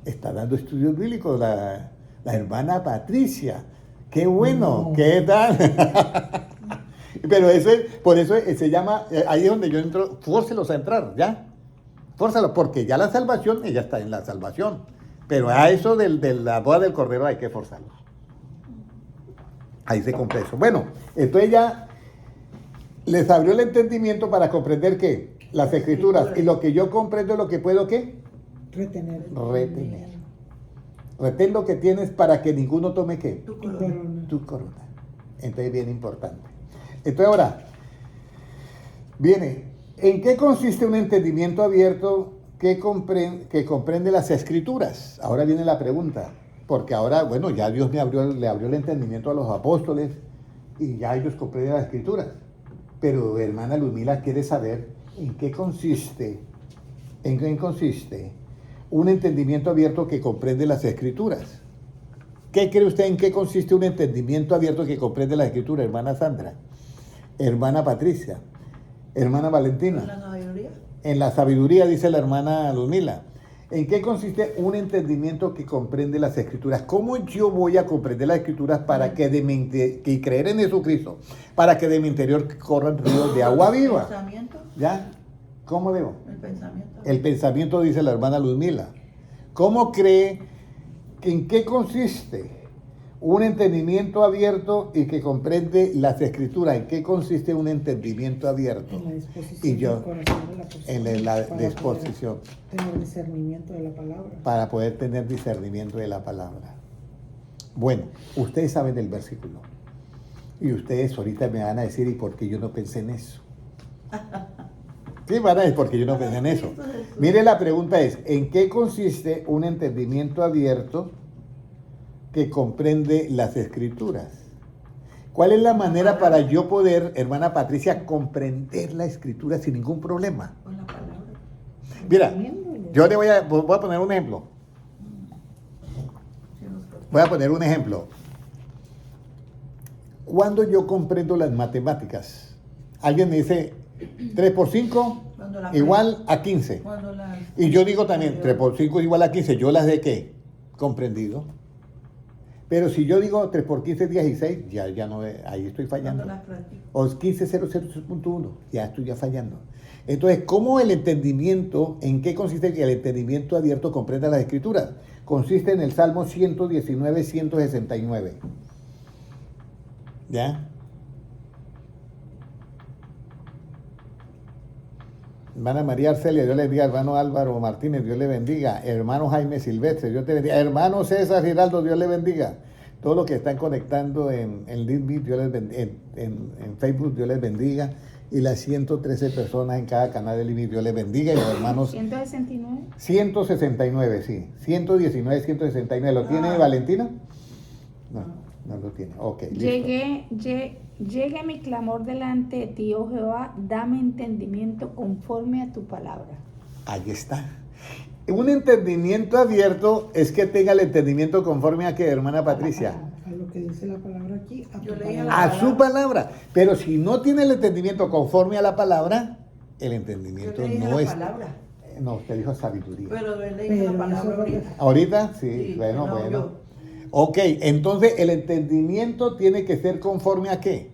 está dando estudios bíblicos la hermana Patricia. ¡Qué bueno! No. ¿Qué tal? Pero por eso se llama, ahí es donde yo entro, fórcelos a entrar, ¿ya? Fórzalo, porque ya la salvación, ella está en la salvación. Pero a eso de la boda del Cordero hay que forzarlos. Ahí se cumple eso. Bueno, entonces ya les abrió el entendimiento para comprender ¿qué? Las escrituras. Y lo que yo comprendo es lo que puedo ¿qué? Retener. Retén lo que tienes para que ninguno tome ¿qué? Tu corona. Tu corona. Entonces bien importante. Entonces ahora, viene... ¿En qué consiste un entendimiento abierto que comprende las escrituras? Ahora viene la pregunta, porque ahora, bueno, ya Dios le abrió el entendimiento a los apóstoles y ya ellos comprenden las escrituras. Pero hermana Lumila quiere saber en qué consiste un entendimiento abierto que comprende las escrituras. ¿Qué cree usted en qué consiste un entendimiento abierto que comprende las escrituras, hermana Sandra? Hermana Patricia. Hermana Valentina. ¿En la sabiduría? En la sabiduría, dice la hermana Ludmila. ¿En qué consiste un entendimiento que comprende las escrituras? ¿Cómo yo voy a comprender las escrituras para que y creer en Jesucristo, para que de mi interior corran ríos de agua viva? ¿El pensamiento? ¿Ya? ¿Cómo digo? El pensamiento. El pensamiento, dice la hermana Ludmila. ¿Cómo cree que en qué consiste un entendimiento abierto y que comprende las escrituras? ¿En qué consiste un entendimiento abierto? En la disposición del corazón de la persona. En la disposición. Tener discernimiento de la palabra. Para poder tener discernimiento de la palabra. Bueno, ustedes saben el versículo. Y ustedes ahorita me van a decir, ¿y por qué yo no pensé en eso? Sí, van a decir, porque yo no pensé en eso. Mire, la pregunta es, ¿en qué consiste un entendimiento abierto que comprende las Escrituras? ¿Cuál es la manera para yo poder, hermana Patricia, comprender la Escritura sin ningún problema? Con la palabra. Mira, yo le voy a poner un ejemplo. Voy a poner un ejemplo. Cuando yo comprendo las matemáticas, alguien me dice 3 por 5 igual a 15. Y yo digo también 3 por 5 igual a 15. ¿Yo las de qué? Comprendido. Pero si yo digo 3 por 15 es 16, ya no, ahí estoy fallando. O 15.006.1, ya estoy ya fallando. Entonces, ¿cómo el entendimiento, en qué consiste que el entendimiento abierto comprenda las Escrituras? Consiste en el Salmo 119, 169. ¿Ya? Hermana María Arcelia, Dios le bendiga. Hermano Álvaro Martínez, Dios le bendiga. Hermano Jaime Silvestre, Dios te bendiga. Hermano César Giraldo, Dios le bendiga. Todos los que están conectando en LinkedIn, Dios les bendiga. En Facebook, Dios les bendiga. Y las 113 personas en cada canal de LinkedIn, Dios les bendiga. Y los hermanos... 169. 169, sí. 119, 169. ¿Lo tiene Valentina? No lo tiene. Ok, listo. Llegue mi clamor delante de ti, oh Jehová, dame entendimiento conforme a tu palabra. Ahí está. Un entendimiento abierto es que tenga el entendimiento conforme a qué, hermana Patricia. A lo que dice la palabra aquí, a Yo tu leía palabra. A su palabra. Pero si no tiene el entendimiento conforme a la palabra, el entendimiento no es. No, usted dijo sabiduría. Pero él leí la palabra ahorita. ¿Ahorita? Sí, Sí, bueno, no, bueno. yo. Ok, entonces el entendimiento tiene que ser conforme a qué?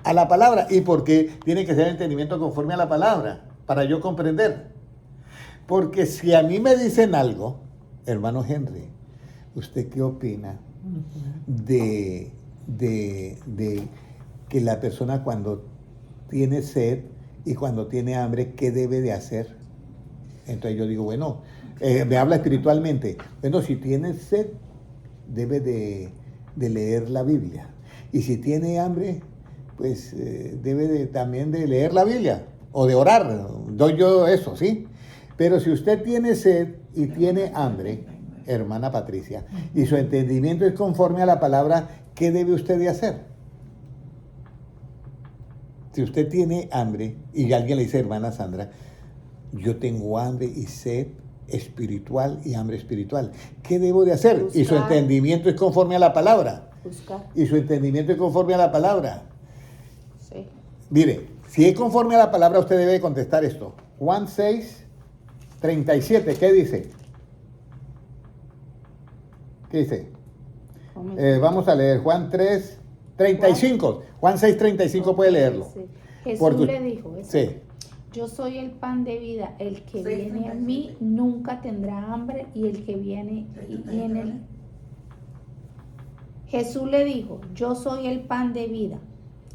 A la palabra. ¿Y por qué tiene que ser el entendimiento conforme a la palabra? Para yo comprender. Porque si a mí me dicen algo, hermano Henry, ¿usted qué opina de que la persona cuando tiene sed y cuando tiene hambre, qué debe de hacer? Entonces yo digo, bueno, me habla espiritualmente. Bueno, si tiene sed, debe de leer la Biblia. Y si tiene hambre, pues debe también de leer la Biblia o de orar. Doy yo eso, ¿sí? Pero si usted tiene sed y tiene hambre, hermana Patricia, y su entendimiento es conforme a la palabra, ¿qué debe usted de hacer? Si usted tiene hambre y alguien le dice, hermana Sandra, yo tengo hambre y sed espiritual y hambre espiritual, ¿qué debo de hacer? Buscar. Y su entendimiento es conforme a la palabra. Buscar. Y su entendimiento es conforme a la palabra. Sí. Mire, si es conforme a la palabra, usted debe contestar esto. Juan 6, 37, ¿qué dice? ¿Qué dice? Vamos a leer Juan 3, 35. Juan 6, 35 puede leerlo. Sí. Jesús Porque- le dijo, Sí. yo soy el pan de vida, el que Sí, viene a mí nunca tendrá hambre y el que viene y en él. Jesús le dijo, yo soy el pan de vida,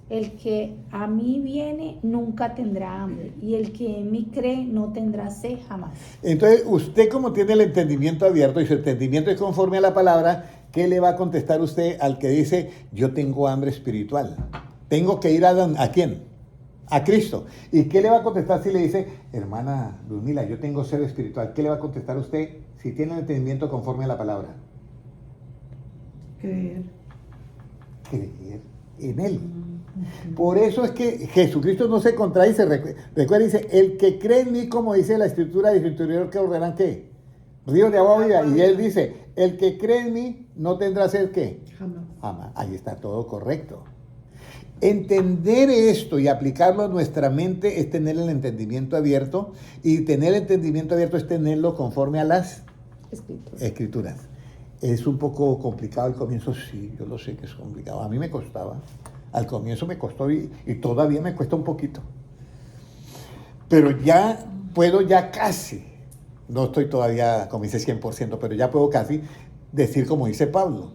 el que a mí viene nunca tendrá hambre y el que en mí cree no tendrá sed jamás. Entonces, usted como tiene el entendimiento abierto y su entendimiento es conforme a la palabra, ¿qué le va a contestar usted al que dice, yo tengo hambre espiritual? Tengo que ir ¿a quién? A Cristo. ¿Y qué le va a contestar si le dice, hermana Ludmila, yo tengo sed espiritual? ¿Qué le va a contestar usted si tiene el entendimiento conforme a la palabra? Creer. Creer en Él. Por eso es que Jesucristo no se contradice. Recuerda, dice, el que cree en mí, como dice la Escritura, de su interior que ordenarán ¿qué? Ríos de agua viva. Y Él dice, el que cree en mí no tendrá sed ¿qué? Jamás. Jamás. Ahí está todo correcto. Entender esto y aplicarlo a nuestra mente es tener el entendimiento abierto, y tener el entendimiento abierto es tenerlo conforme a las Escrituras. Es un poco complicado al comienzo, sí, yo lo sé que es complicado. A mí me costaba. Al comienzo me costó y todavía me cuesta un poquito. Pero ya puedo casi, no estoy todavía, como dice, 100%, pero ya puedo casi decir como dice Pablo.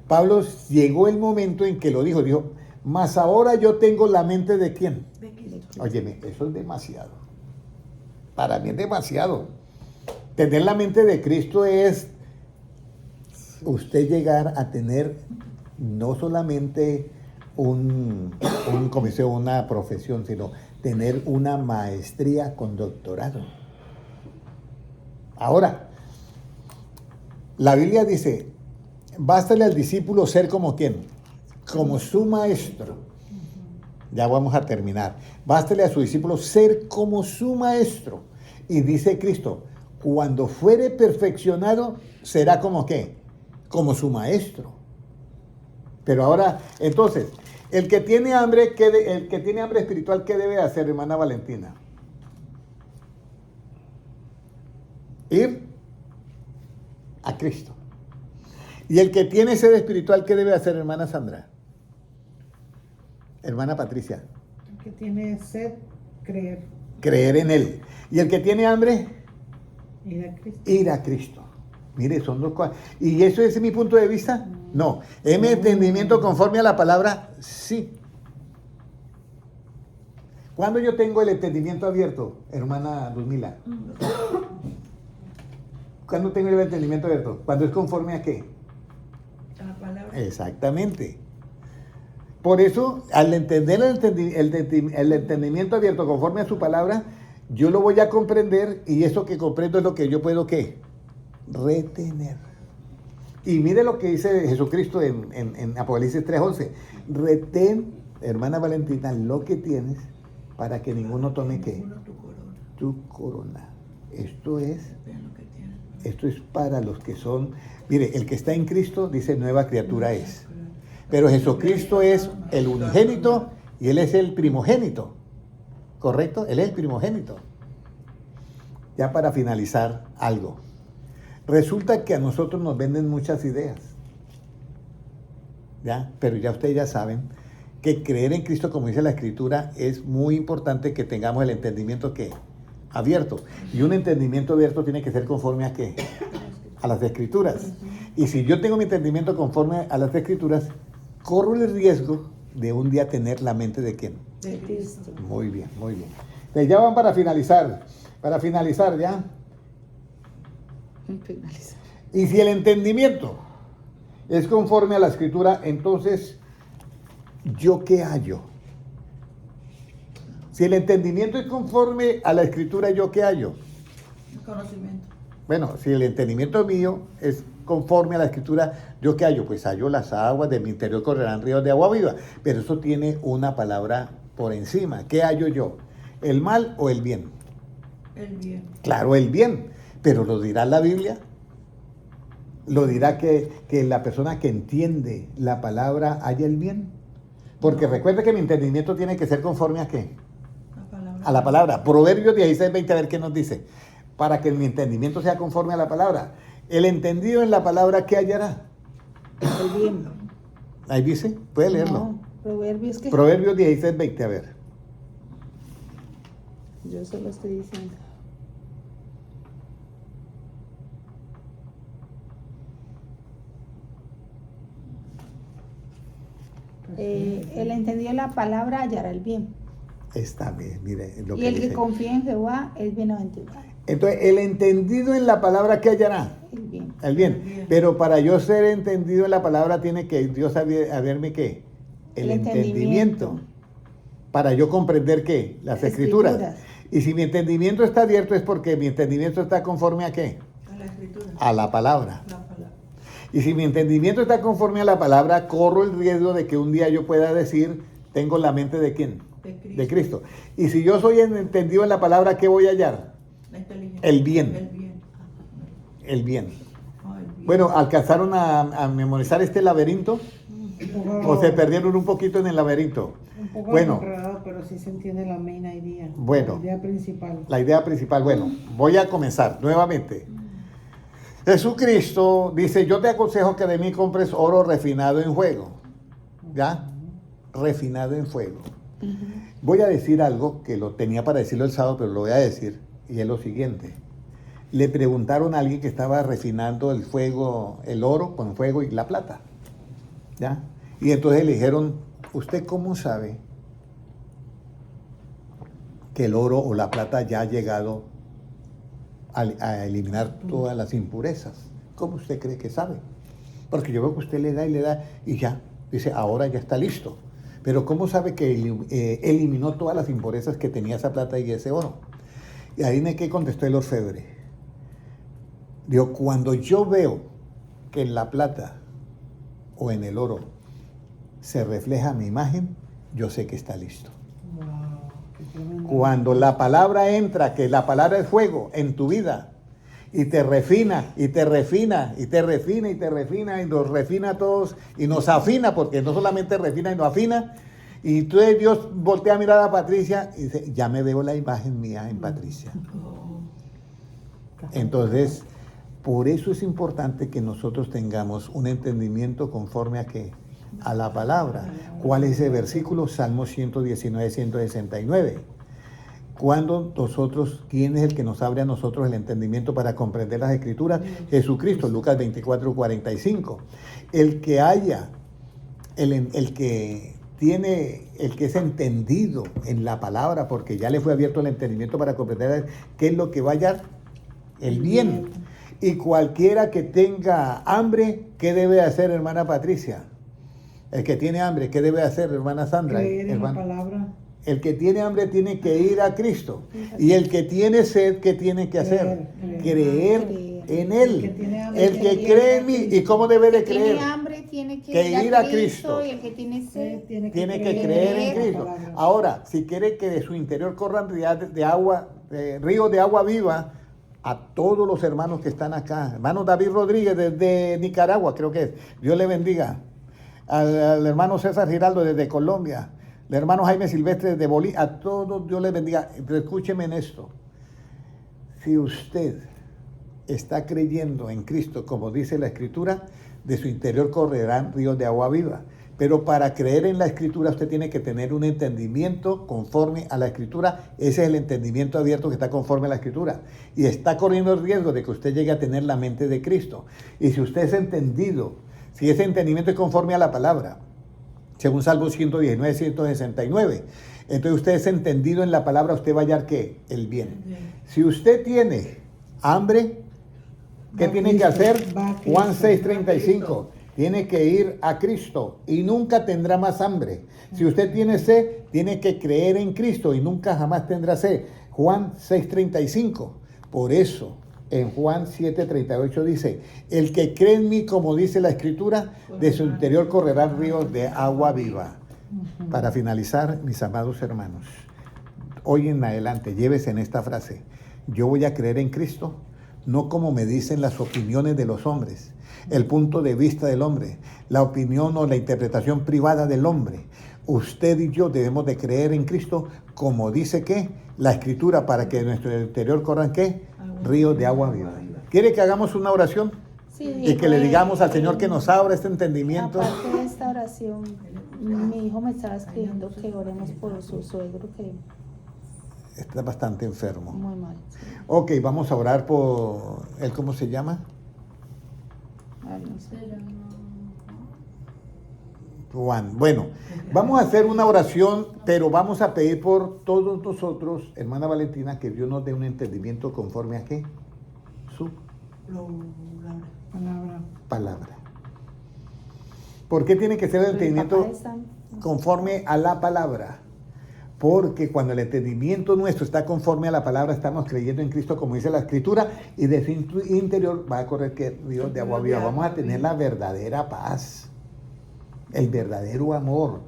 Pablo llegó el momento en que dijo, mas ahora yo tengo la mente de ¿quién? De Cristo. Óyeme, eso es demasiado. Para mí es demasiado. Tener la mente de Cristo es usted llegar a tener no solamente como dice, una profesión, sino tener una maestría con doctorado. Ahora, la Biblia dice, bástale al discípulo ser como ¿quién? Como su maestro. Ya vamos a terminar. Bástale a su discípulo ser como su maestro. Y dice Cristo, cuando fuere perfeccionado, será como ¿qué? Como su maestro. Pero ahora, entonces, el que tiene hambre espiritual, ¿qué debe hacer, hermana Valentina? Ir a Cristo. Y el que tiene sed espiritual, ¿qué debe hacer, hermana Sandra? Hermana Patricia. El que tiene sed, creer. Creer en Él. Y el que tiene hambre, Ir a Cristo. ir a Cristo. Mire, son dos cosas. ¿Y eso es mi punto de vista? No. ¿Es mi entendimiento conforme a la palabra? Sí. ¿Cuándo yo tengo el entendimiento abierto, hermana Luzmila? ¿Cuándo tengo el entendimiento abierto? ¿Cuándo es conforme a qué? A la palabra. Exactamente. Por eso, al entender el entendimiento abierto conforme a su palabra, yo lo voy a comprender y eso que comprendo es lo que yo puedo, ¿qué? Retener. Y mire lo que dice Jesucristo en Apocalipsis 3:11. Retén, hermana Valentina, lo que tienes para que ninguno tome, ¿qué? Ninguno tu corona. Tu corona. Esto es Vean lo que tienen. Esto es para los que son, mire, el que está en Cristo dice nueva criatura es. Pero Jesucristo es el unigénito y Él es el primogénito. ¿Correcto? Él es el primogénito. Ya para finalizar algo. Resulta que a nosotros nos venden muchas ideas. ¿Ya? Pero ya ustedes ya saben que creer en Cristo, como dice la Escritura, es muy importante que tengamos el entendimiento que abierto. Y un entendimiento abierto tiene que ser conforme a ¿qué? A las Escrituras. Y si yo tengo mi entendimiento conforme a las Escrituras, corro el riesgo de un día tener la mente de ¿quién? De Cristo. Muy bien, muy bien. Entonces ya van para finalizar ya. Finalizar. Y si el entendimiento es conforme a la Escritura, entonces, ¿yo qué hallo? Si el entendimiento es conforme a la Escritura, ¿yo qué hallo? Conocimiento. Bueno, si el entendimiento mío es conforme a la Escritura, ¿yo qué hallo? Pues hallo las aguas de mi interior correrán ríos de agua viva. Pero eso tiene una palabra por encima. ¿Qué hallo yo? ¿El mal o el bien? El bien. Claro, el bien. Pero ¿lo dirá la Biblia? ¿Lo dirá que la persona que entiende la palabra haya el bien? Porque recuerda que mi entendimiento tiene que ser conforme a ¿qué? La palabra. A la palabra. Proverbios 16:20, a ver qué nos dice. Para que mi entendimiento sea conforme a la palabra. El entendido en la palabra, ¿qué hallará? El bien. Ahí dice, puede leerlo. No, Proverbios que Proverbios 16:20, a ver. yo solo estoy diciendo. El entendido de la palabra hallará el bien. Está bien, mire lo Y que el que dice. confía en Jehová es bienaventurado. Entonces, el entendido en la palabra, ¿qué hallará? El bien. El bien. El bien. Pero para yo ser entendido en la palabra, tiene que Dios haberme ¿qué? El entendimiento. Para yo comprender ¿qué? Las escrituras. Y si mi entendimiento está abierto es porque mi entendimiento está conforme a ¿qué? A la escritura. A la palabra. La palabra. Y si mi entendimiento está conforme a la palabra, corro el riesgo de que un día yo pueda decir, tengo la mente de ¿quién? De Cristo. De Cristo. Y si yo soy entendido en la palabra, ¿qué voy a hallar? La inteligencia. El bien. El bien. El bien. Ah, el bien. Bueno, ¿alcanzaron a memorizar este laberinto? Un poco, ¿O se perdieron un poquito en el laberinto? un poco Bueno. enredado, pero sí se entiende la main idea. Bueno. La idea principal. La idea principal, bueno, voy a comenzar nuevamente. Jesucristo dice, yo te aconsejo que de mí compres oro refinado en fuego. ¿Ya? Refinado en fuego. Voy a decir algo que lo tenía para decirlo el sábado, pero lo voy a decir, y es lo siguiente. Le preguntaron a alguien que estaba refinando el fuego, el oro con fuego y la plata. ¿Ya? Y entonces le dijeron, ¿usted cómo sabe que el oro o la plata ya ha llegado a eliminar todas las impurezas? ¿Cómo usted cree que sabe? Porque yo veo que usted le da y ya. Dice, ahora ya está listo. Pero ¿cómo sabe que eliminó todas las impurezas que tenía esa plata y ese oro? Y ahí me que contestó el orfebre. Dijo, cuando yo veo que en la plata o en el oro se refleja mi imagen, yo sé que está listo. Wow, qué tremendo. Cuando la palabra entra, que la palabra es fuego en tu vida, y te refina, y te refina, y te refina, y te refina, y nos refina a todos, y nos afina, porque no solamente refina y nos afina, y entonces Dios voltea a mirar a Patricia y dice, ya me veo la imagen mía en Patricia. Entonces, por eso es importante que nosotros tengamos un entendimiento conforme a qué, a la palabra. ¿Cuál es ese versículo? Salmo 119, 169. Cuando nosotros, ¿quién es el que nos abre a nosotros el entendimiento para comprender las Escrituras? Jesucristo, Lucas 24, 45. El que haya, el que tiene, el que es entendido en la palabra, porque ya le fue abierto el entendimiento para comprender qué es lo que va a hallar, el bien. Y cualquiera que tenga hambre, ¿qué debe hacer, hermana Patricia? El que tiene hambre, ¿qué debe hacer, hermana Sandra? Creer en la palabra. El que tiene hambre tiene que ir a Cristo. Y el que tiene sed, ¿qué tiene que hacer? Creer en Él. El que cree en mí. ¿Y cómo debe de creer? El que tiene hambre tiene que ir a Cristo. Y el que tiene sed Tiene Tiene que creer en Cristo. Ahora, si quiere que de su interior corran de agua, ríos de agua viva, a todos los hermanos que están acá, hermano David Rodríguez desde Nicaragua, creo que es, Dios le bendiga, al hermano César Giraldo desde Colombia, el hermano Jaime Silvestre desde Bolivia, a todos Dios les bendiga. Pero escúcheme en esto, si usted está creyendo en Cristo, como dice la Escritura, de su interior correrán ríos de agua viva. Pero para creer en la Escritura usted tiene que tener un entendimiento conforme a la Escritura. Ese es el entendimiento abierto que está conforme a la Escritura. Y está corriendo el riesgo de que usted llegue a tener la mente de Cristo. Y si usted es entendido, si ese entendimiento es conforme a la palabra, según Salmo 119, 169, entonces usted es entendido en la palabra, usted va a hallar ¿qué? El bien. Si usted tiene hambre, ¿qué tiene que hacer? Juan 6:35. Tiene que ir a Cristo y nunca tendrá más hambre. Si usted tiene sed, tiene que creer en Cristo y nunca jamás tendrá sed. Juan 6:35. Por eso, en Juan 7:38 dice, el que cree en mí, como dice la Escritura, de su interior correrán ríos de agua viva. Para finalizar, mis amados hermanos, hoy en adelante, llévese en esta frase, yo voy a creer en Cristo, no como me dicen las opiniones de los hombres, el punto de vista del hombre, la opinión o la interpretación privada del hombre. Usted y yo debemos de creer en Cristo como dice que la Escritura, para que en nuestro interior corran ¿qué? Ríos de agua viva. ¿Quiere que hagamos una oración? Sí, Y que le digamos al Señor que nos abra este entendimiento. Aparte de esta oración, mi hijo me estaba escribiendo que oremos por su suegro que Está bastante enfermo. muy mal. Sí. Ok, vamos a orar por él, ¿cómo se llama? Ay, no sé. Juan. Bueno, vamos a hacer una oración, pero vamos a pedir por todos nosotros, hermana Valentina, que Dios nos dé un entendimiento conforme a qué? Su palabra. ¿Por qué tiene que ser el entendimiento conforme a la palabra? Porque cuando el entendimiento nuestro está conforme a la palabra, estamos creyendo en Cristo, como dice la Escritura, y de su interior va a correr que ríos de agua viva. Vamos a tener la verdadera paz, el verdadero amor.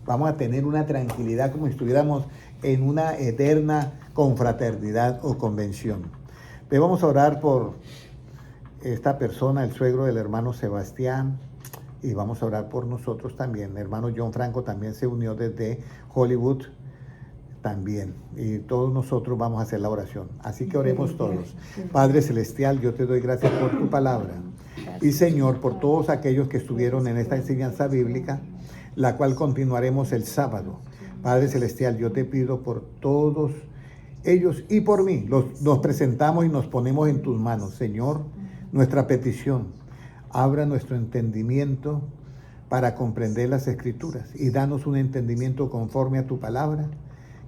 Vamos a tener una tranquilidad como si estuviéramos en una eterna confraternidad o convención. Pero vamos a orar por esta persona, el suegro del hermano Sebastián, y vamos a orar por nosotros también. El hermano John Franco también se unió desde Hollywood también, y todos nosotros vamos a hacer la oración. Así que oremos todos. Padre Celestial, yo te doy gracias por tu palabra. Y Señor, por todos aquellos que estuvieron en esta enseñanza bíblica, la cual continuaremos el sábado. Padre Celestial, yo te pido por todos ellos y por mí, nos presentamos y nos ponemos en tus manos. Señor, nuestra petición, abra nuestro entendimiento para comprender las Escrituras y danos un entendimiento conforme a tu palabra,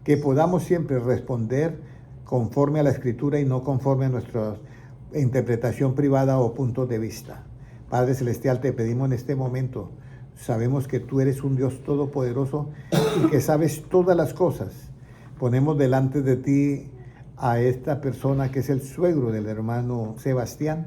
que podamos siempre responder conforme a la Escritura y no conforme a nuestra interpretación privada o puntos de vista. Padre Celestial, te pedimos en este momento, Sabemos que tú eres un Dios todopoderoso y que sabes todas las cosas. Ponemos delante de ti a esta persona que es el suegro del hermano Sebastián.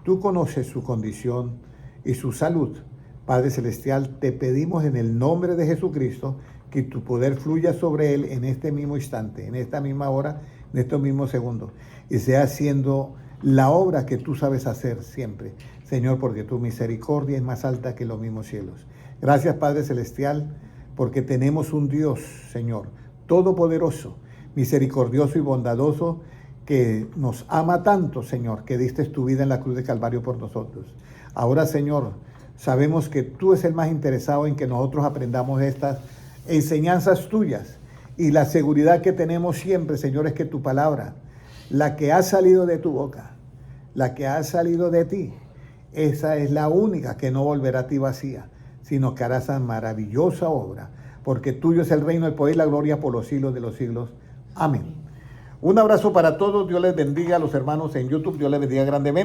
Tú conoces su condición y su salud. Padre Celestial, te pedimos en el nombre de Jesucristo que tu poder fluya sobre él en este mismo instante, en esta misma hora, en estos mismos segundos, y sea haciendo la obra que tú sabes hacer siempre, Señor, porque tu misericordia es más alta que los mismos cielos. Gracias, Padre Celestial, porque tenemos un Dios, Señor, todopoderoso, misericordioso y bondadoso, que nos ama tanto, Señor, que diste tu vida en la cruz de Calvario por nosotros. Ahora, Señor, sabemos que tú eres el más interesado en que nosotros aprendamos estas enseñanzas tuyas, y la seguridad que tenemos siempre, Señor, es que tu palabra, la que ha salido de tu boca, la que ha salido de ti, esa es la única que no volverá a ti vacía, sino que hará esa maravillosa obra, porque tuyo es el reino, el poder y la gloria por los siglos de los siglos. Amén. Un abrazo para todos, Dios les bendiga a los hermanos en YouTube, Dios les bendiga grandemente.